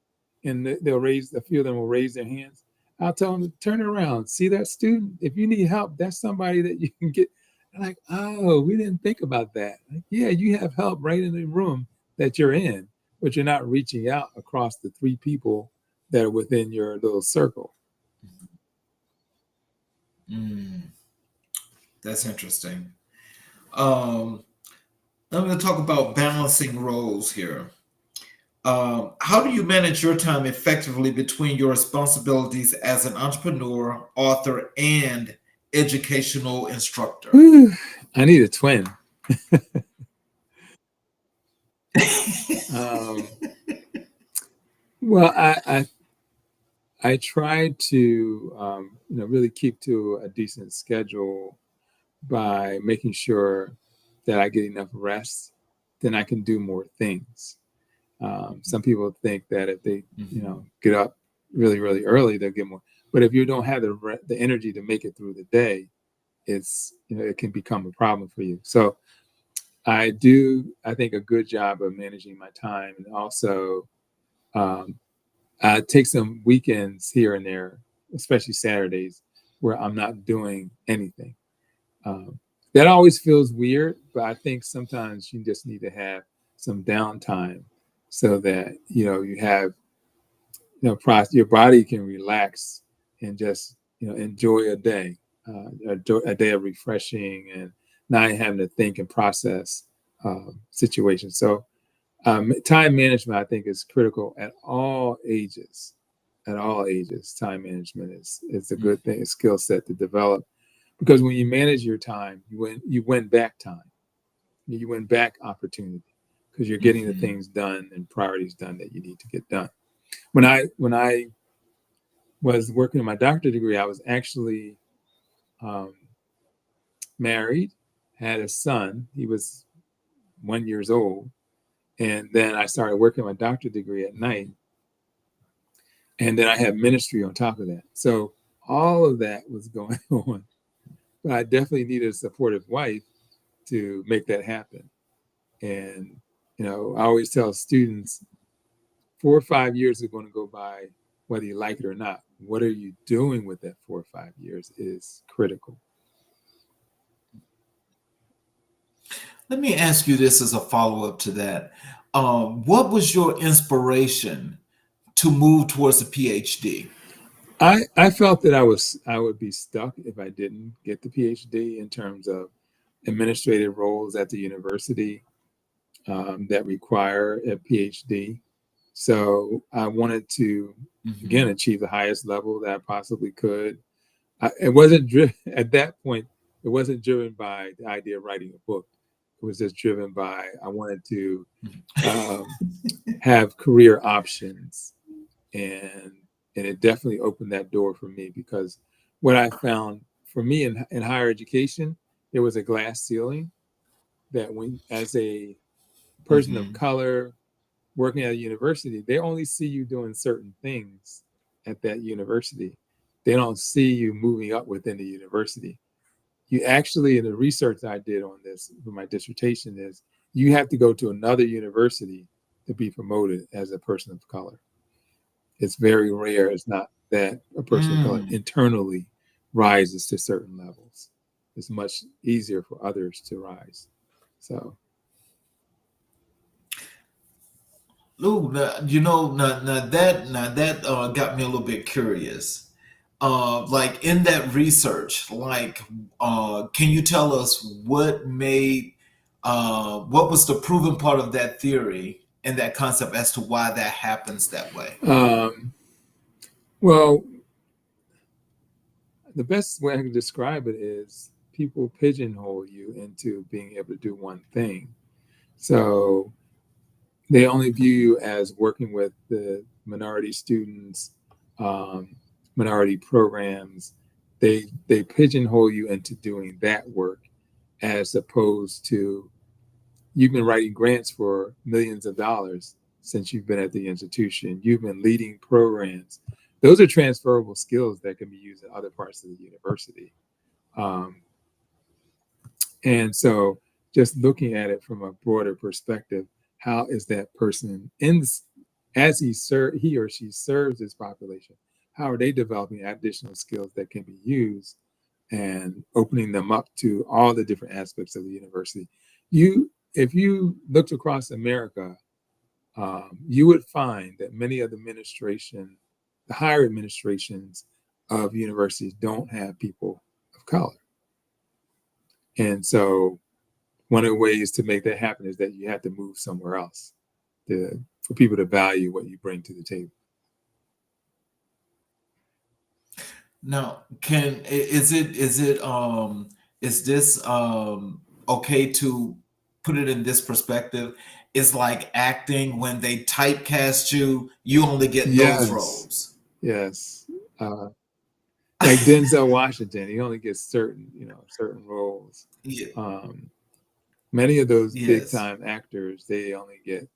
And they'll raise, a few of them will raise their hands. I'll tell them to turn around, see that student. If you need help, that's somebody that you can get. They're like, oh, we didn't think about that. Like, yeah, you have help right in the room that you're in, but you're not reaching out across the three people that are within your little circle. Mm, that's interesting. Um, I'm going to talk about balancing roles here. How do you manage your time effectively between your responsibilities as an entrepreneur, author, and educational instructor? Whew, I need a twin. Um, well, I try to really keep to a decent schedule by making sure that I get enough rest, then I can do more things. Some people think that if they, Mm-hmm. get up really, really early, they'll get more. But if you don't have the energy to make it through the day, it's, it can become a problem for you. So I think, a good job of managing my time, and also um, I take some weekends here and there, especially Saturdays, where I'm not doing anything. Um, that always feels weird, but I think sometimes you just need to have some downtime so that you have your body can relax and just enjoy a day, a day of refreshing and not having to think and process situations. So time management, I think, is critical at all ages. At all ages, time management is a good thing, a skill set to develop, because when you manage your time, you win back time, you win back opportunity, because you're getting the Mm-hmm. things done and priorities done that you need to get done. When I was working on my doctorate degree, I was actually um, married, had a son. He was 1 years old, and then I started working on my doctorate degree at night, and then I had ministry on top of that. So all of that was going on, but I definitely needed a supportive wife to make that happen. And I always tell students, 4 or 5 years are going to go by whether you like it or not. What are you doing with that 4 or 5 years is critical. Let me ask you this as a follow up to that. What was your inspiration to move towards a PhD? I felt that I would be stuck if I didn't get the PhD, in terms of administrative roles at the university that require a PhD. So I wanted to, again, Mm-hmm. achieve the highest level that I possibly could. It wasn't driven at that point. It wasn't driven by the idea of writing a book. It was just driven by, I wanted to um, have career options, and it definitely opened that door for me, because what I found for me in higher education, there was a glass ceiling, that when, as a person of Mm-hmm. color working at a university, they only see you doing certain things at that university. They don't see you moving up within the university. You actually, in the research I did on this for my dissertation, is you have to go to another university to be promoted as a person of color. It's very rare. It's not that a person of color Mm. internally rises to certain levels. It's much easier for others to rise. So, Ooh, now that got me a little bit curious. Like in that research, like, can you tell us what was the proven part of that theory and that concept as to why that happens that way? um, well, the best way I can describe it is people pigeonhole you into being able to do one thing. So they only view you as working with the minority students, um, minority programs. They pigeonhole you into doing that work, as opposed to, you've been writing grants for millions of dollars since you've been at the institution. You've been leading programs. Those are transferable skills that can be used in other parts of the university. Um, and so, just looking at it from a broader perspective, how is that person as he or she serves this population? How are they developing additional skills that can be used, and opening them up to all the different aspects of the university? If you looked across America, you would find that many of the higher administrations of universities don't have people of color. And so one of the ways to make that happen is that you have to move somewhere else for people to value what you bring to the table. Now, is this okay to put it in this perspective? It's like acting when they typecast you, you only get those Yes, roles. yes. Uh, like Denzel Washington, he only gets certain roles. Yeah, Um, Many of those big yes. time actors, they only get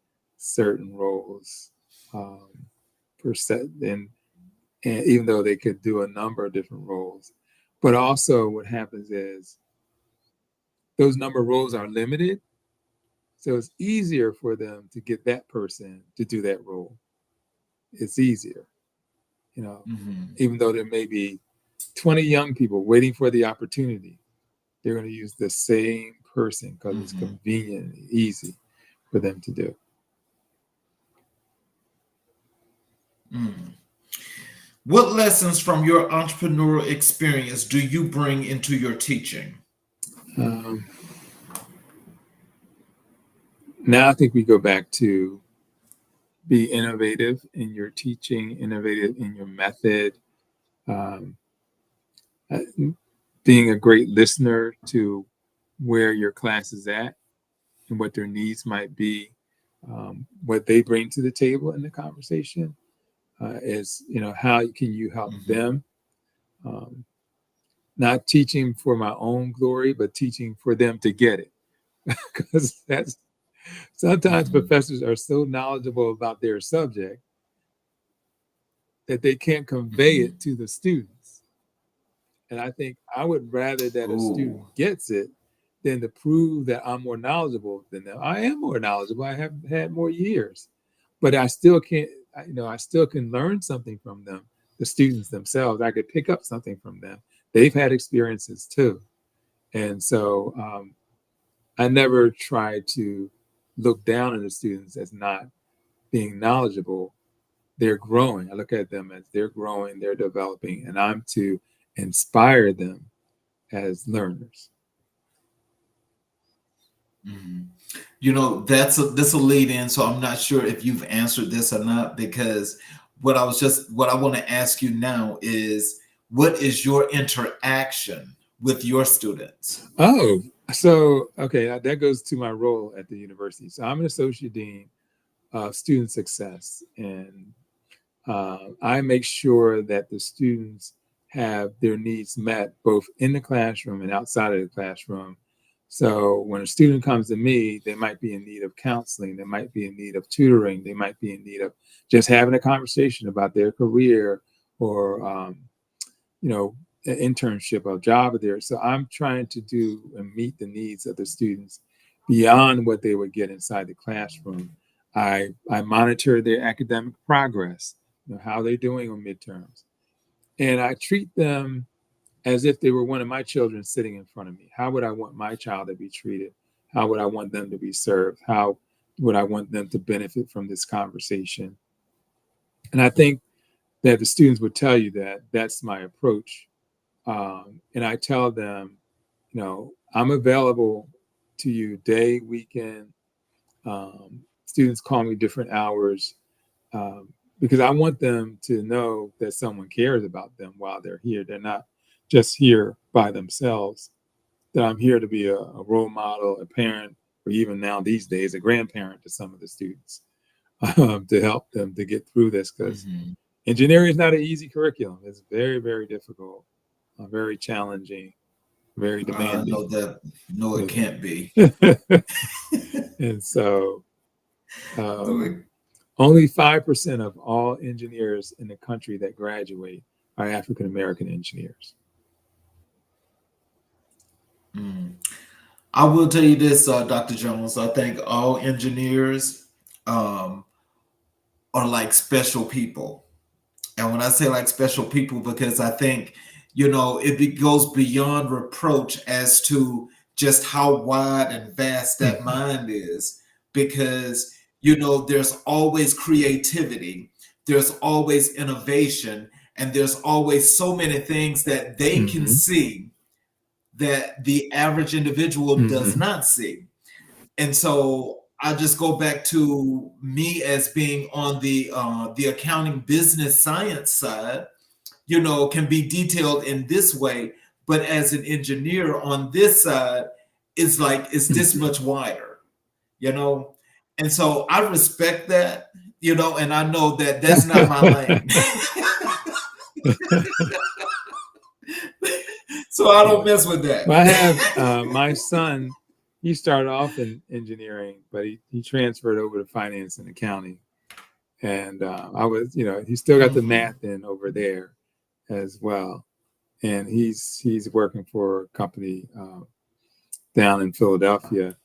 certain roles per set, and even though they could do a number of different roles. But also what happens is those number of roles are limited. So it's easier for them to get that person to do that role. It's easier, you know, even though there may be 20 young people waiting for the opportunity, they're going to use the same person because it's convenient and easy for them to do. What lessons from your entrepreneurial experience do you bring into your teaching? Now I think we go back to be innovative in your teaching, innovative in your method, being a great listener to where your class is at and what their needs might be, what they bring to the table in the conversation. Is, you know, how can you help them? Not teaching for my own glory, but teaching for them to get it. Because that's sometimes professors are so knowledgeable about their subject that they can't convey it to the students. And I think I would rather that a student gets it than to prove that I'm more knowledgeable than them. I am more knowledgeable. I have had more years, but I still can't, you know, I still can learn something from them, the students themselves. I could pick up something from them. They've had experiences too. And so I never try to look down on the students as not being knowledgeable. They're growing. I look at them as they're growing, they're developing, and I'm to inspire them as learners. You know, this a lead in, so I'm not sure if you've answered this or not, because what I want to ask you now is, what is your interaction with your students? Oh, so okay, that goes to my role at the university. So I'm an associate dean of student success, and I make sure that the students have their needs met both in the classroom and outside of the classroom. So when a student comes to me, they might be in need of counseling, they might be in need of tutoring, they might be in need of just having a conversation about their career, or you know, an internship or job there. So I'm trying to do and meet the needs of the students beyond what they would get inside the classroom. I monitor their academic progress, you know, how they're doing on midterms. And I treat them as if they were one of my children sitting in front of me. How would I want my child to be treated? How would I want them to be served? How would I want them to benefit from this conversation? And I think that the students would tell you that that's my approach. And I tell them, you know, I'm available to you day, weekend. Students call me different hours because I want them to know that someone cares about them while they're here. They're not just here by themselves, that I'm here to be a role model, a parent, or even now these days, a grandparent to some of the students, to help them to get through this, because engineering is not an easy curriculum. It's very, very difficult, very challenging, very demanding. I know that. No, it can't be. And so only 5% of all engineers in the country that graduate are African-American engineers. I will tell you this, Dr. Jones. I think all engineers are like special people. And when I say like special people, because I think, you know, it goes beyond reproach as to just how wide and vast that mind is. Because, you know, there's always creativity, there's always innovation, and there's always so many things that they can see that the average individual does not see. And so I just go back to me as being on the accounting business science side, you know, can be detailed in this way, but as an engineer on this side, it's like it's this much wider, you know. And so I respect that, you know, and I know that that's not my lane. So I don't mess with that. Well, I have my son he started off in engineering, but he transferred over to finance and accounting. And I was, he still got the math in over there as well. And he's working for a company down in Philadelphia,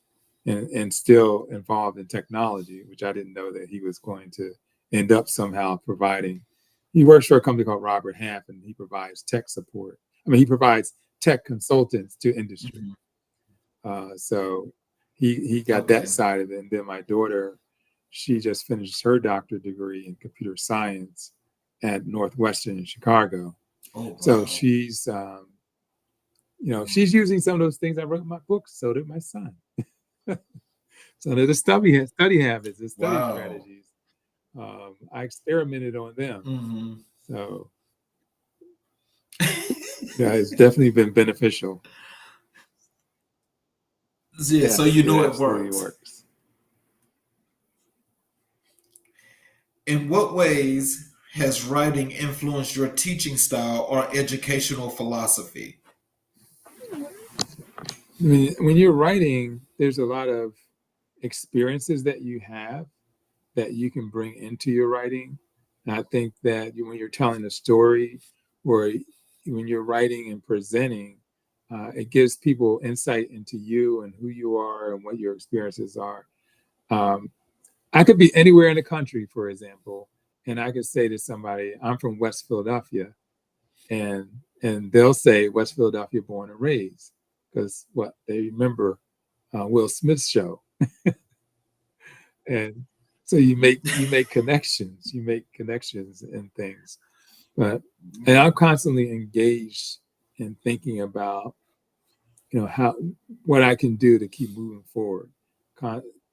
and still involved in technology, which I didn't know that he was going to end up somehow providing. He works for a company called Robert Half, and he provides tech support. I mean, he provides tech consultants to industry. So he got that side of it. And then my daughter, she just finished her doctorate degree in computer science at Northwestern in Chicago. Oh, wow. So she's she's using some of those things I wrote in my book. So did my son. So they're the study habits, the study strategies. I experimented on them. So yeah, it's definitely been beneficial. Yeah, so it works. In what ways has writing influenced your teaching style or educational philosophy? I mean, when you're writing, there's a lot of experiences that you have that you can bring into your writing. And I think that when you're telling a story or when you're writing and presenting, it gives people insight into you and who you are and what your experiences are. I could be anywhere in the country, for example, and I could say to somebody, I'm from West Philadelphia, and they'll say West Philadelphia born and raised, because they remember Will Smith's show. And so you make connections, and things. And I'm constantly engaged in thinking about, what I can do to keep moving forward.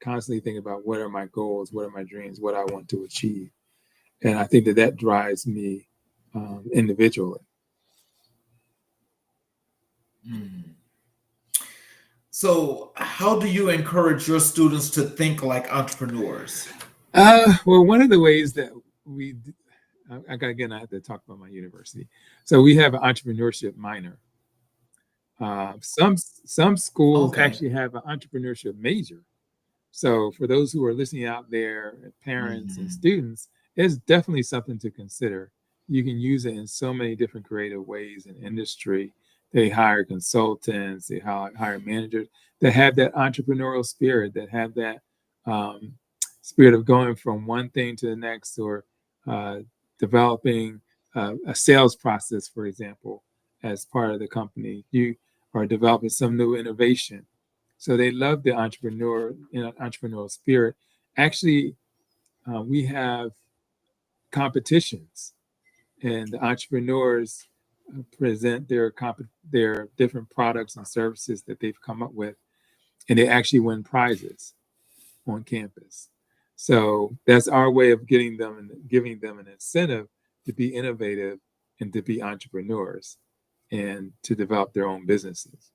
Constantly thinking about what are my goals, what are my dreams, what I want to achieve. And I think that drives me individually. So, how do you encourage your students to think like entrepreneurs? Well, one of the ways that I have to talk about my university. So we have an entrepreneurship minor. Some schools actually have an entrepreneurship major. So for those who are listening out there, parents and students, it's definitely something to consider. You can use it in so many different creative ways in industry. They hire consultants, they hire managers that have that entrepreneurial spirit, that have that spirit of going from one thing to the next, or developing a sales process, for example, as part of the company. You are developing some new innovation. So they love the entrepreneurial spirit. Actually, we have competitions, and the entrepreneurs present their different products and services that they've come up with, and they actually win prizes on campus. So that's our way of giving them an incentive to be innovative and to be entrepreneurs and to develop their own businesses.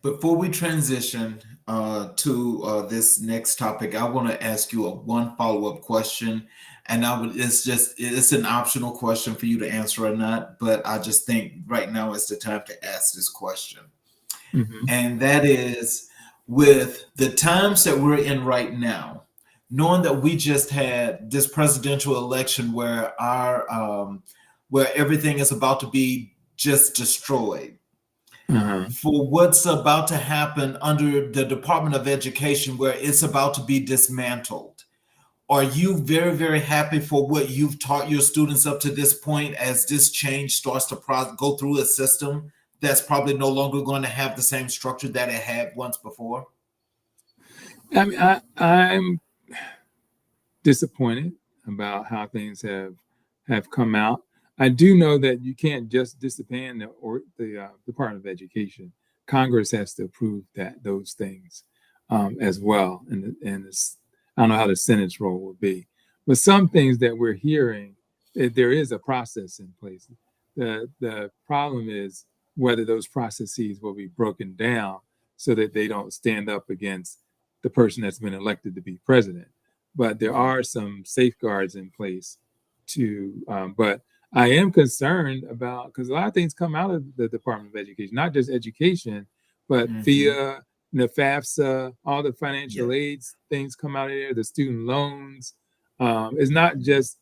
Before we transition to this next topic, I want to ask you one follow-up question, and it's an optional question for you to answer or not, but I just think right now is the time to ask this question. And that is, with the times that we're in right now, knowing that we just had this presidential election where where everything is about to be just destroyed. For what's about to happen under the Department of Education, where it's about to be dismantled, are you very, very happy for what you've taught your students up to this point, as this change starts to go through a system that's probably no longer going to have the same structure that it had once before? I mean, I'm disappointed about how things have come out. I do know that you can't just disband the Department of Education. Congress has to approve those things as well, and I don't know how the Senate's role will be, but some things that we're hearing, there is a process in place. The problem is whether those processes will be broken down so that they don't stand up against the person that's been elected to be president. But there are some safeguards in place but I am concerned about, because a lot of things come out of the Department of Education, not just education, but Mm-hmm. FIA, the FAFSA, all the Yeah. financial aids things come out of there, the student loans. It's not just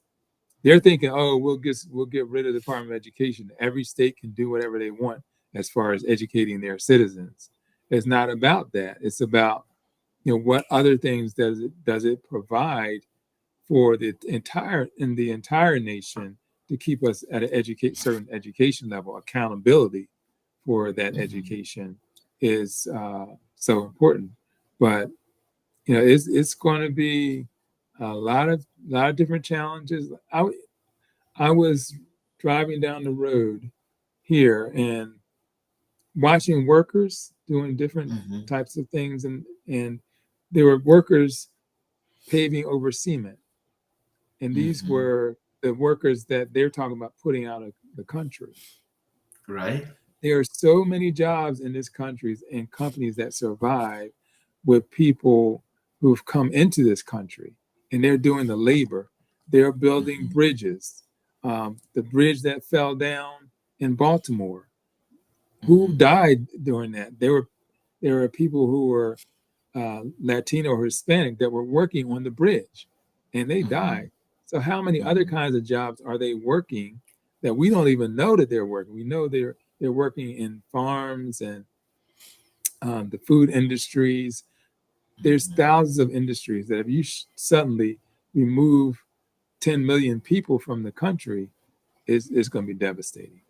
they're thinking, oh, we'll get rid of the Department of Education. Every state can do whatever they want as far as educating their citizens. It's not about that. It's about what other things does it provide for the entire nation to keep us at an certain education level. Accountability for that Mm-hmm. education is so important. But it's going to be a lot of different challenges. I was driving down the road here and watching workers doing different Mm-hmm. types of things, and there were workers paving over cement, and these Mm-hmm. were the workers that they're talking about putting out of the country. Right. There are so many jobs in this country and companies that survive with people who've come into this country, and they're doing the labor. They're building Mm-hmm. bridges. The bridge that fell down in Baltimore, who Mm-hmm. died during that? There were people who were Latino or Hispanic that were working on the bridge, and they Mm-hmm. died. So how many other Mm-hmm. kinds of jobs are they working that we don't even know that they're working? We know they're working in farms and the food industries. There's thousands of industries that if you suddenly remove 10 million people from the country, it's going to be devastating.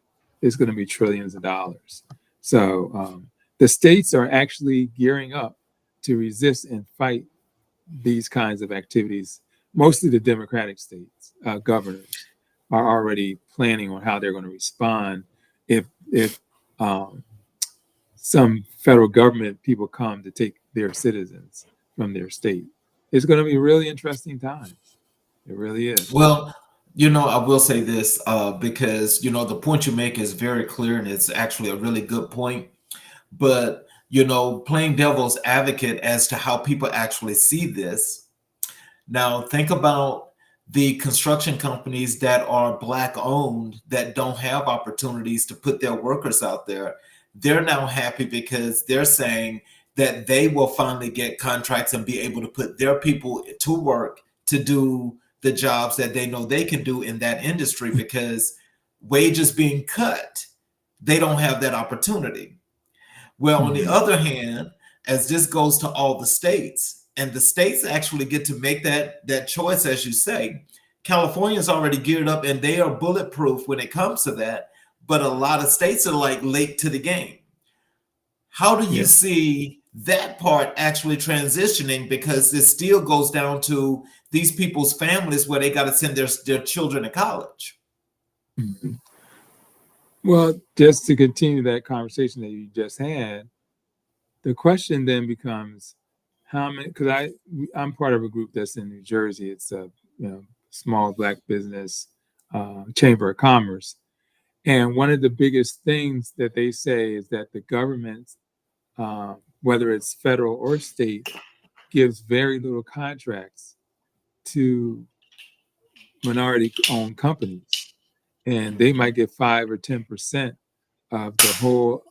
It's going to be trillions of dollars. So the states are actually gearing up to resist and fight these kinds of activities. Mostly the Democratic states, governors are already planning on how they're going to respond if um, some federal government people come to take their citizens from their state. It's going to be really interesting times. It really is. Well, I will say this because the point you make is very clear and it's actually a really good point. But playing devil's advocate as to how people actually see this. Now, think about the construction companies that are Black owned that don't have opportunities to put their workers out there. They're now happy because they're saying that they will finally get contracts and be able to put their people to work to do the jobs that they know they can do in that industry because wages being cut, they don't have that opportunity. Well, on the Mhm. other hand, as this goes to all the states, and the states actually get to make that choice, as you say, California's already geared up and they are bulletproof when it comes to that. But a lot of states are like late to the game. How do you Yeah. see that part actually transitioning? Because it still goes down to these people's families where they got to send their children to college. Mhm. Well, just to continue that conversation that you just had, the question then becomes how many, because I'm part of a group that's in New Jersey. It's a small Black business chamber of commerce. And one of the biggest things that they say is that the government, whether it's federal or state, gives very little contracts to minority owned companies. And they might get 5 or 10% of the whole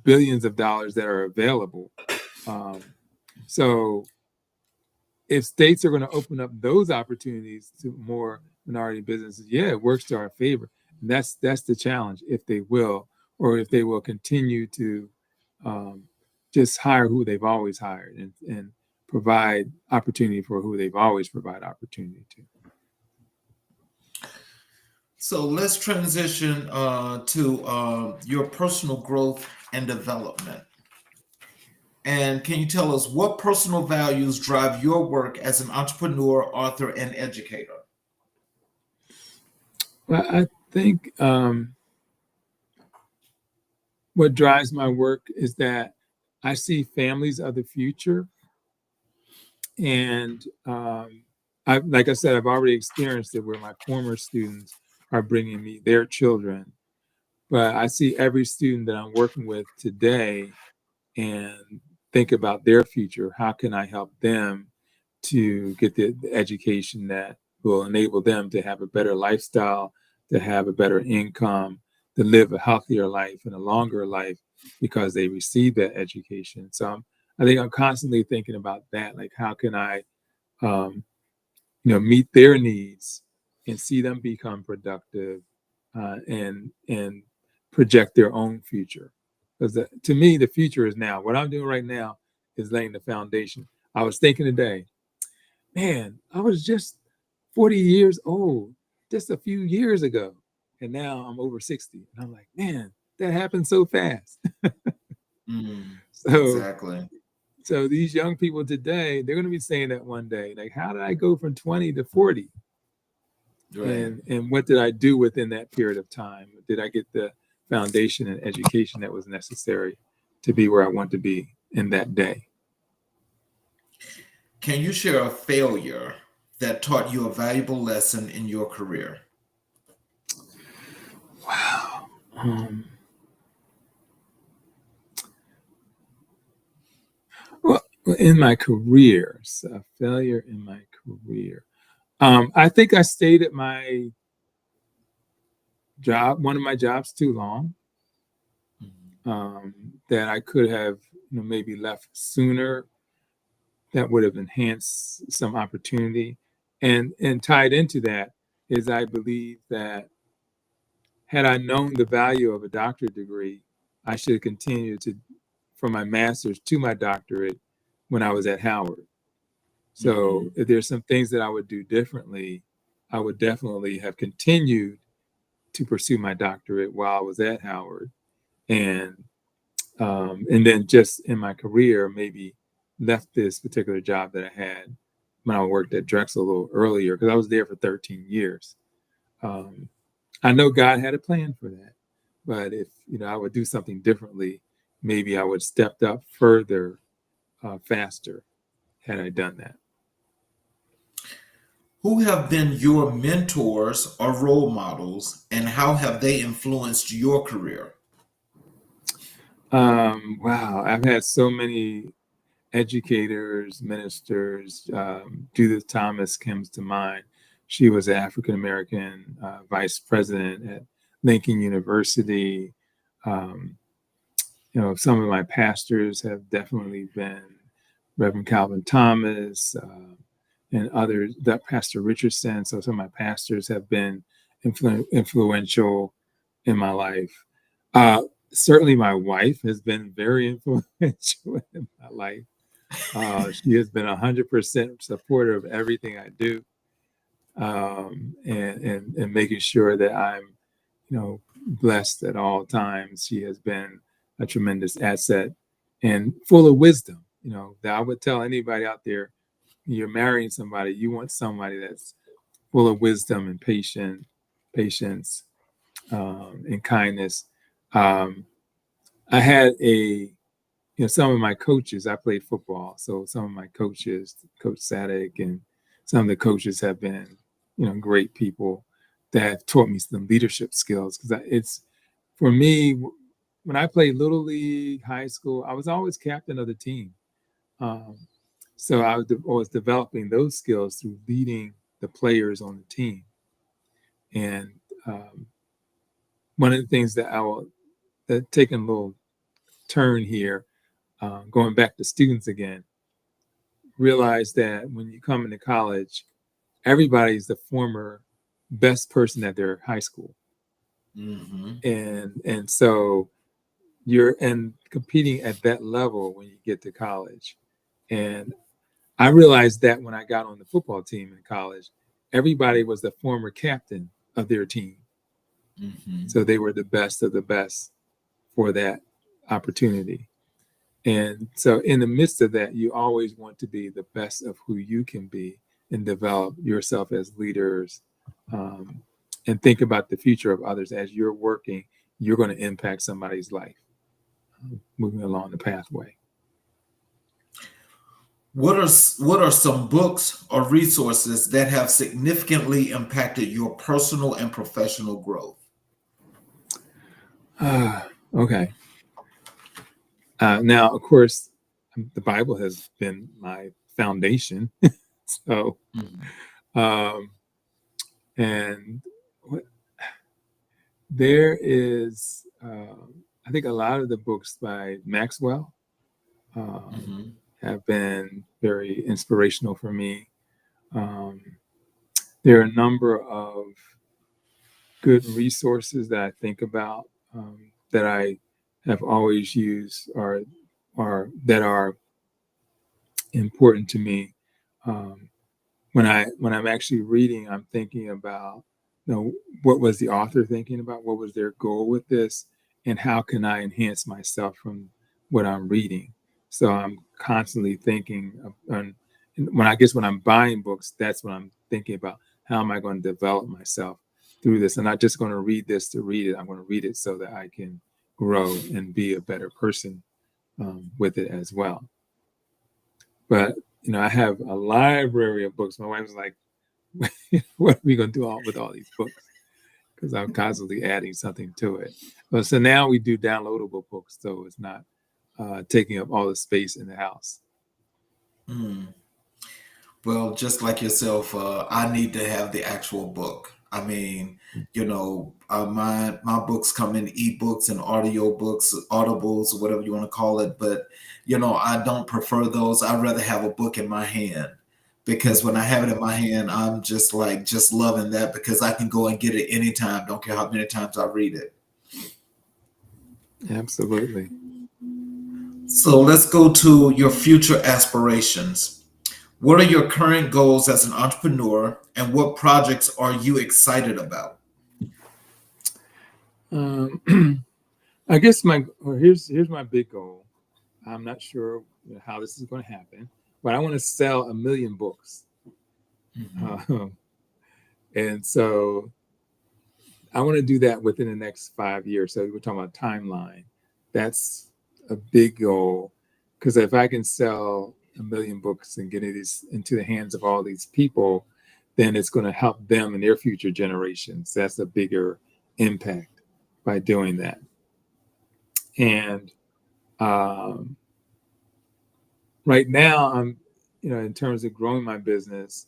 billions of dollars that are available. Um, so if states are going to open up those opportunities to more minority businesses, yeah, it works to our favor. And that's the challenge, if they will, or if they will continue to um, just hire who they've always hired and provide opportunity for who they've always provided opportunity to. So let's transition to your personal growth and development. And can you tell us what personal values drive your work as an entrepreneur, author, and educator? Well, I think what drives my work is that I see families of the future, and like I said, I've already experienced it where my former students are bringing me their children, but I see every student that I'm working with today and think about their future. How can I help them to get the education that will enable them to have a better lifestyle, to have a better income, to live a healthier life and a longer life because they received that education. So I think I'm constantly thinking about that, like how can I, um, meet their needs and see them become productive, and project their own future. Because to me, the future is now. What I'm doing right now is laying the foundation. I was thinking today, man, I was just 40 years old just a few years ago, and now I'm over 60. And I'm like, man, that happened so fast. So, Exactly. so these young people today, they're going to be saying that one day, like, how did I go from 20 to 40? Right. And what did I do within that period of time? Did I get the foundation and education that was necessary to be where I want to be in that day? Can you share a failure that taught you a valuable lesson in your career? Wow. Well, in my career, so a failure in my career. I think I stayed at my job, one of my jobs, too long. That I could have, maybe left sooner. That would have enhanced some opportunity, and tied into that is I believe that had I known the value of a doctorate degree, I should have continued to from my master's to my doctorate when I was at Howard. So if there's some things that I would do differently, I would definitely have continued to pursue my doctorate while I was at Howard, and and then just in my career, maybe left this particular job that I had when I worked at Drexel a little earlier because I was there for 13 years. Um, I know God had a plan for that, but if I would do something differently, maybe I would stepped up further, faster had I done that. Who have been your mentors or role models, and how have they influenced your career? Wow, I've had so many educators, ministers. Judith Thomas comes to mind. She was an African American vice president at Lincoln University. Um, some of my pastors have definitely been Reverend Calvin Thomas, and others, that Pastor Richardson. So some of my pastors have been influential in my life. Uh, Certainly, my wife has been very influential in my life. She has been 100% supportive of everything I do, and making sure that I'm, blessed at all times. She has been a tremendous asset and full of wisdom. That I would tell anybody out there, you're marrying somebody, you want somebody that's full of wisdom and patience, and kindness. Um, I had some of my coaches, I played football. So some of my coaches, Coach Sadek, and some of the coaches have been, great people that have taught me some leadership skills. Because it's, for me, when I played Little League, high school, I was always captain of the team. Um, so I was developing those skills through leading the players on the team. And um, one of the things that taking a little turn here, going back to students again, realize that when you come into college, everybody's the former best person at their high school, Mm-hmm. and so you're and competing at that level when you get to college. And I realized that when I got on the football team in college, everybody was the former captain of their team, Mm-hmm. so they were the best of the best for that opportunity. And so, in the midst of that, you always want to be the best of who you can be and develop yourself as leaders, um, and think about the future of others. As you're working, you're going to impact somebody's life, moving along the pathway. What are some books or resources that have significantly impacted your personal and professional growth? Okay. Now, of course, the Bible has been my foundation. So, Mhm. um, and what, there is I think a lot of the books by Maxwell Mm-hmm. have been very inspirational for me. Um, there are a number of good resources that I think about that I have always used or that are important to me. Um, when I'm actually reading, I'm thinking about, what was the author thinking about? What was their goal with this? And how can I enhance myself from what I'm reading? So I'm constantly thinking when I'm buying books, that's what I'm thinking about. How am I going to develop myself through this? I'm not just going to read this to read it. I'm going to read it so that I can grow and be a better person with it as well. But I have a library of books. My wife was like, "What are we going to do with all these books?" Because I'm constantly adding something to it. But so now we do downloadable books, so it's not taking up all the space in the house. Mm. Well, just like yourself, I need to have the actual book. I mean, my books come in ebooks and audio books, audibles, whatever you want to call it. But I don't prefer those. I'd rather have a book in my hand because when I have it in my hand, I'm just loving that because I can go and get it anytime. Don't care how many times I read it. Absolutely. So let's go to your future aspirations. What are your current goals as an entrepreneur, and what projects are you excited about? I guess here's my big goal. I'm not sure how this is going to happen, but I want to sell 1 million books, Mhm. and so I want to do that within the next 5 years. So we're talking about timeline. That's a big goal because if I can sell 1 million books and get it into the hands of all these people, then it's going to help them and their future generations. That's a bigger impact by doing that. And um, right now, in terms of growing my business,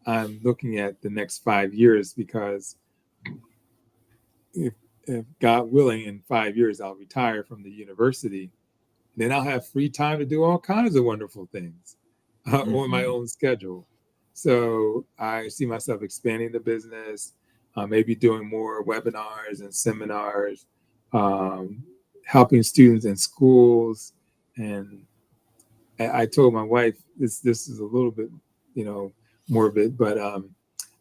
I'm looking at the next 5 years because if, if God willing, in 5 years, I'll retire from the university. Then I'll have free time to do all kinds of wonderful things on my Mhm. own schedule. So I see myself expanding the business, maybe doing more webinars and seminars, um, helping students in schools. And I told my wife this is a little bit, morbid, but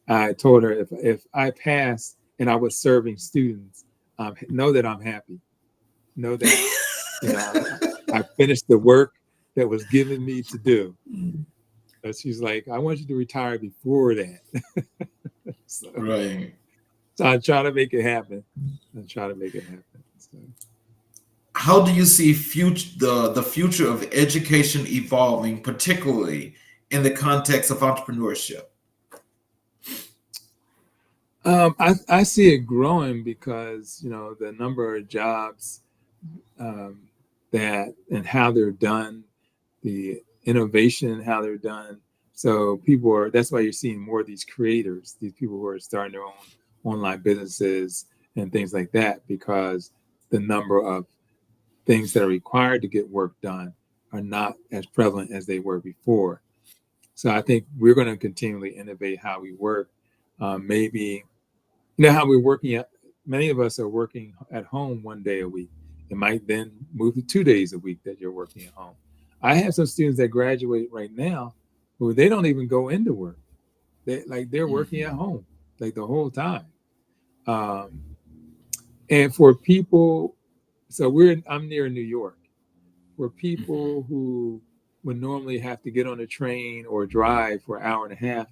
I told her if I pass and I was serving students, know that I'm happy. Know that I finished the work that was given me to do. But she's like, I want you to retire before that. so, Right. so I try to make it happen. So, How do you see the future of education evolving, particularly in the context of entrepreneurship? I see it growing because the number of jobs um, that and how they're done, the innovation and how they're done. So that's why you're seeing more of these creators, these people who are starting their own online businesses and things like that, because the number of things that are required to get work done are not as prevalent as they were before. So I think we're going to continually innovate how we work. Maybe how we're working at, many of us are working at home 1 day a week. It might then move to 2 days a week that you're working at home. I have some students that graduate right now who they don't even go into work. They're working at Mhm. home like the whole time. Um, and for people, so I'm near New York, where Mhm. people who would normally have to get on a train or drive for an hour and a half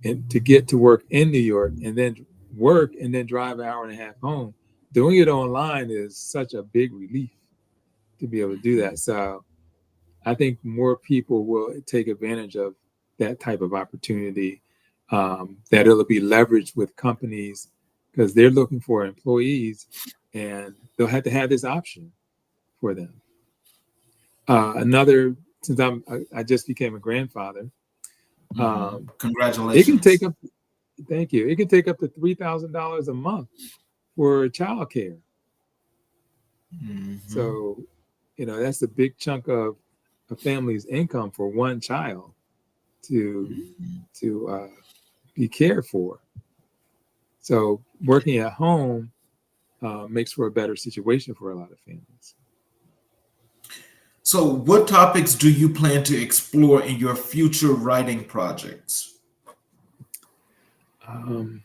and to get to work in New York and then work and then drive an hour and a half home, doing it online is such a big relief to be able to do that. So I think more people will take advantage of that type of opportunity, that it'll be leveraged with companies because they're looking for employees and they'll have to have this option for them. Since I just became a grandfather, Mhm. um, it can take Congratulations. up, thank you, it can take up to $3,000 a month for childcare. Mm-hmm. So, that's a big chunk of a family's income for one child to be cared for. So working at home makes for a better situation for a lot of families. So, what topics do you plan to explore in your future writing projects? Um,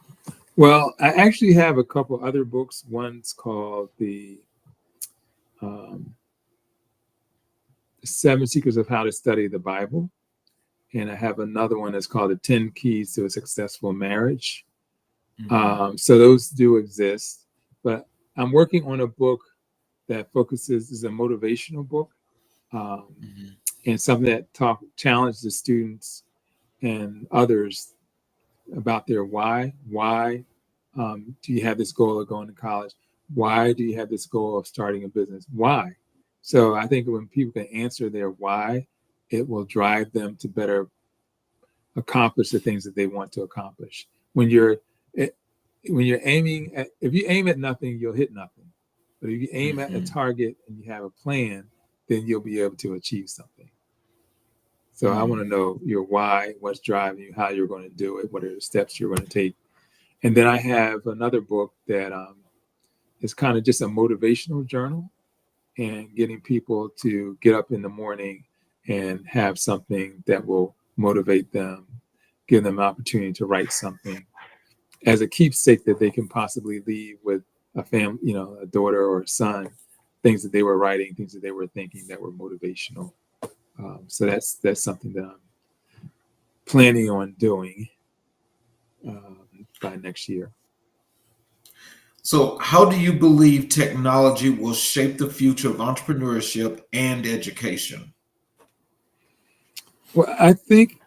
well, I actually have a couple other books. One's called um, The Seven Secrets of How to Study the Bible. And I have another one that's called The 10 Keys to a Successful Marriage. Mm-hmm. So those do exist. But I'm working on a book that is a motivational book, um, Mm-hmm. and something that challenges the students and others about their why. Why do you have this goal of going to college? Why do you have this goal of starting a business? Why? So I think when people can answer their why, it will drive them to better accomplish the things that they want to accomplish. Eh, when you're aiming at, if you aim at nothing, you'll hit nothing. But if you aim at a Mm-hmm. target and you have a plan, then you'll be able to achieve something. So I want to Mm-hmm. know your why, what's driving you, how you're going to do it, what are the steps you're going to take. And then I have another book that is kind of just a motivational journal and getting people to get up in the morning and have something that will motivate them, give them an opportunity to write something as a keepsake that they can possibly leave with a family, a daughter or a son, things that they were writing, things that they were thinking that were motivational. So that's something that I'm planning on doing by next year. So, how do you believe technology will shape the future of entrepreneurship and education? Well, I think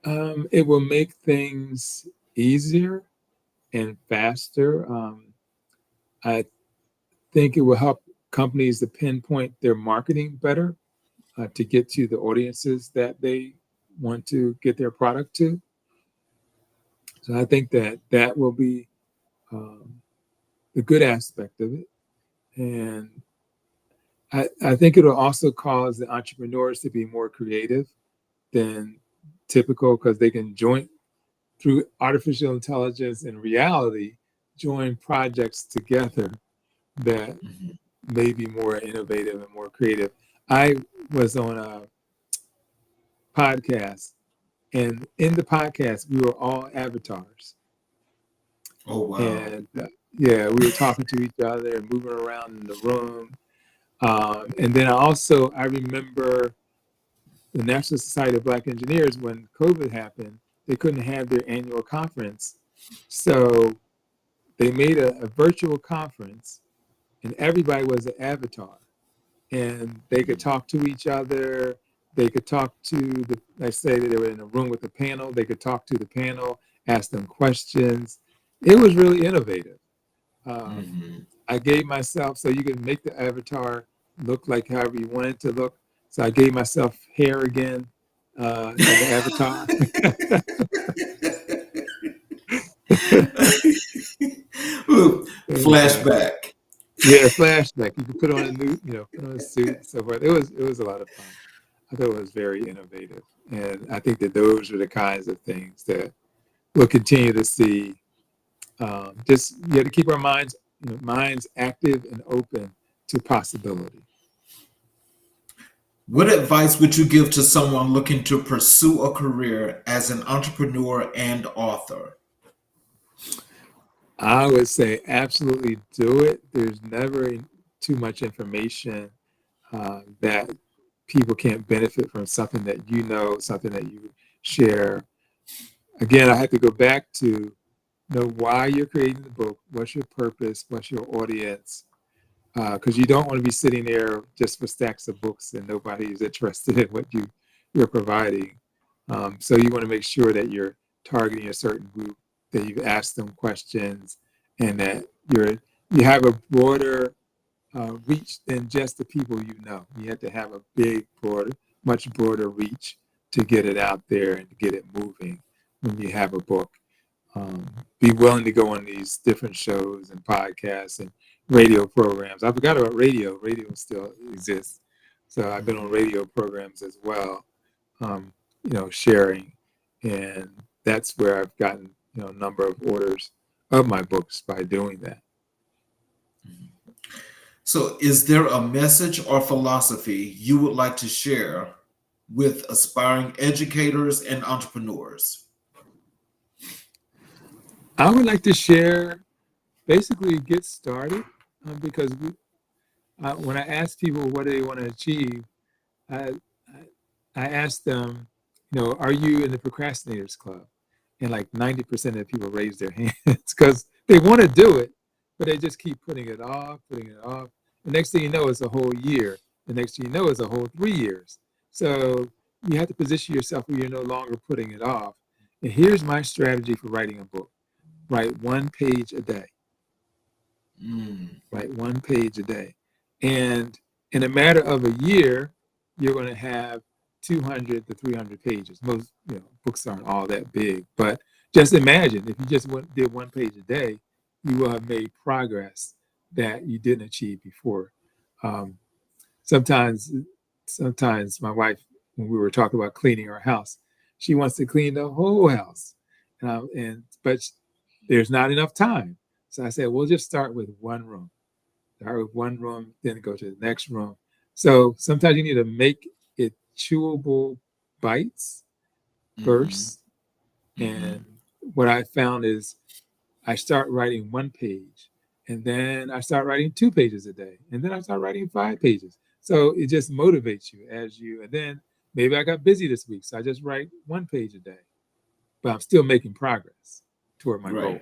it will make things easier and faster. I think it will help companies to pinpoint their marketing better to get to the audiences that they want to get their product to. So I think that will be um, the good aspect of it. And I think it'll also cause the entrepreneurs to be more creative than typical because they can join through artificial intelligence and reality, join projects together that Mm-hmm. may be more innovative and more creative. I was on a podcast, and in the podcast, we were all avatars. Oh, wow. And yeah, we were talking to each other and moving around in the room. And then I remember the National Society of Black Engineers, when COVID happened, they couldn't have their annual conference. So they made a virtual conference and everybody was an avatar and they could talk to each other. They could talk to let's say that they were in a room with a panel. They could talk to the panel, ask them questions. It was really innovative. Um, Mm-hmm. I gave myself, so you can make the avatar look like however you want it to look. So I gave myself hair again in the avatar. Ooh, And flashback. yeah, flashback. You can put on a new, put on a suit and so forth. It was a lot of fun. I thought it was very innovative, and I think that those are the kinds of things that we'll continue to see. Just you have to keep our minds active and open to possibility. What advice would you give to someone looking to pursue a career as an entrepreneur and author? I would say absolutely do it. There's never too much information that people can't benefit from something that something that you share. Again, I have to go back to know why you're creating the book, what's your purpose, what's your audience, because you don't want to be sitting there just with stacks of books and nobody is interested in what you're providing. So you want to make sure that you're targeting a certain group, that you've asked them questions, and that you have a broader reach than just the people you know. You have to have a much broader reach to get it out there and to get it moving when you have a book. Be willing to go on these different shows and podcasts and radio programs. I forgot about radio. Radio still exists. So I've been on Mhm. radio programs as well, sharing. And that's where I've gotten, a number of orders of my books by doing that. So, is there a message or philosophy you would like to share with aspiring educators and entrepreneurs? I would like to share, basically get started, because when I ask people what they want to achieve, I, I ask them, are you in the procrastinators club? And like 90% of the people raise their hands because they want to do it, but they just keep putting it off, putting it off. The next thing you know, it's a whole year. The next thing you know, it's a whole 3 years. So you have to position yourself where you're no longer putting it off. And here's my strategy for writing a book: write 1 page a day. Mm. Write 1 page a day. And in a matter of a year, you're going to have 200 to 300 pages. Most books aren't all that big, but just imagine if you just did 1 page a day, you will have made progress that you didn't achieve before. Um, sometimes, sometimes my wife, when we were talking about cleaning our house, she wants to clean the whole house, but there's not enough time. So I said, we'll just start with one room. Start with one room, then go to the next room. So sometimes you need to make it chewable bites Mhm. first. Mhm. And what I found is I start writing 1 page, and then I start writing 2 pages a day, and then I start writing 5 pages. So it just motivates you and then maybe I got busy this week, so I just write 1 page a day, but I'm still making progress toward my Right. goal.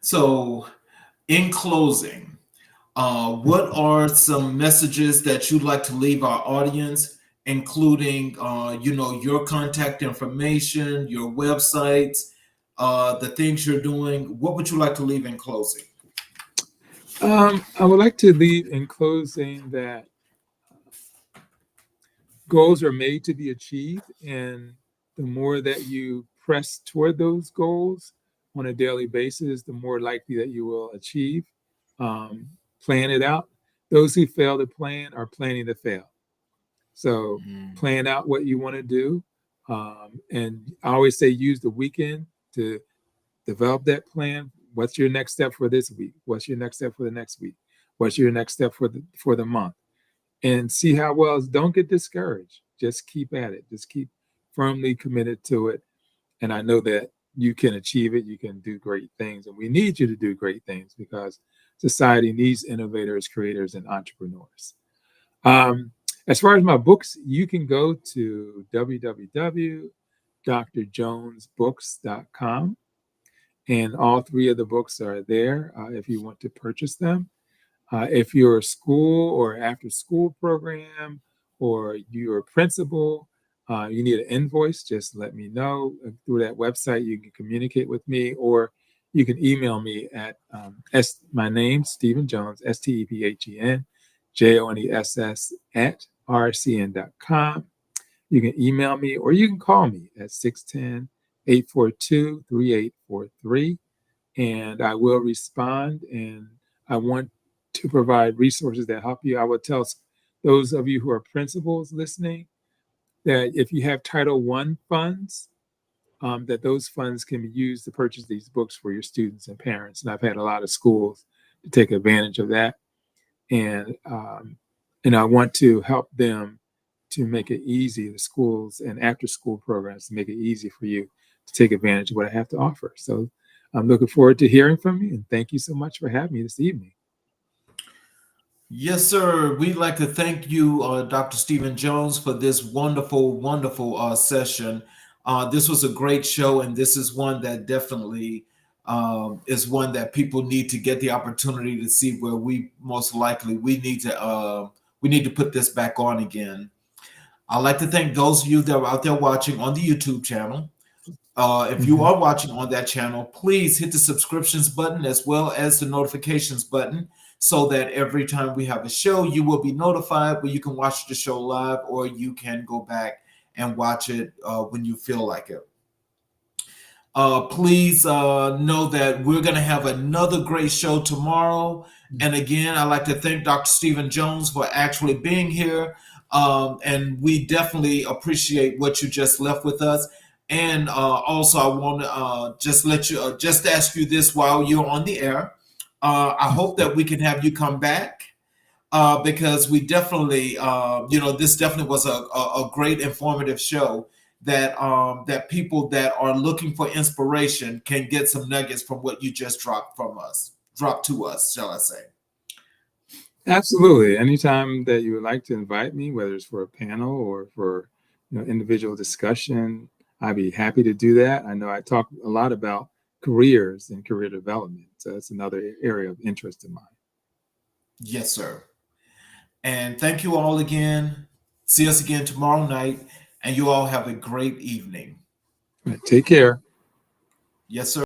So, in closing, what are some messages that you'd like to leave our audience, including, your contact information, your websites, the things you're doing? What would you like to leave in closing? I would like to leave in closing that goals are made to be achieved, and the more that you press toward those goals on a daily basis, the more likely that you will achieve. um, Plan it out. Those who fail to plan are planning to fail. So Mm. plan out what you want to do, and I always say use the weekend to develop that plan. What's your next step for this week? What's your next step for the next week? What's your next step for the month? And see how well it's. Don't get discouraged. Just keep at it. Just keep firmly committed to it. And I know that you can achieve it. You can do great things. And we need you to do great things because society needs innovators, creators, and entrepreneurs. Um, as far as my books, you can go to www.drjonesbooks.com. And all three of the books are there if you want to purchase them. If you're a school or after school program or you're a principal, you need an invoice, just let me know. Through that website, you can communicate with me, or you can email me at my name, Stephen Jones, STEPHEN, JONESS at rcn.com. You can email me or you can call me at 610-842-3843, and I will respond. And I want to provide resources that help you. I would tell those of you who are principals listening that if you have Title I funds, that those funds can be used to purchase these books for your students and parents. And I've had a lot of schools to take advantage of that. And I want to help them to make it easy, the schools and after school programs, to make it easy for you to take advantage of what I have to offer. So I'm looking forward to hearing from you, and thank you so much for having me this evening. Yes, sir. We'd like to thank you, Dr. Stephen Jones, for this wonderful, wonderful session. This was a great show, and this is one that definitely is one that people need to get the opportunity to see. Where we most likely we need to put this back on again. I'd like to thank those of you that are out there watching on the YouTube channel. If you Mhm. are watching on that channel, please hit the subscriptions button as well as the notifications button so that every time we have a show, you will be notified where you can watch the show live or you can go back and watch it when you feel like it. Please know that we're going to have another great show tomorrow. And again, I'd like to thank Dr. Stephen Jones for actually being here. And we definitely appreciate what you just left with us. And also, I want to just ask you this while you're on the air. I hope that we can have you come back because we definitely, this definitely was a great informative show that people that are looking for inspiration can get some nuggets from what you just dropped to us, shall I say. Absolutely. Anytime that you would like to invite me, whether it's for a panel or for individual discussion, I'd be happy to do that. I know I talk a lot about careers and career development, so that's another area of interest of mine. Yes, sir. And thank you all again. See us again tomorrow night, and you all have a great evening. All right, take care. Yes, sir.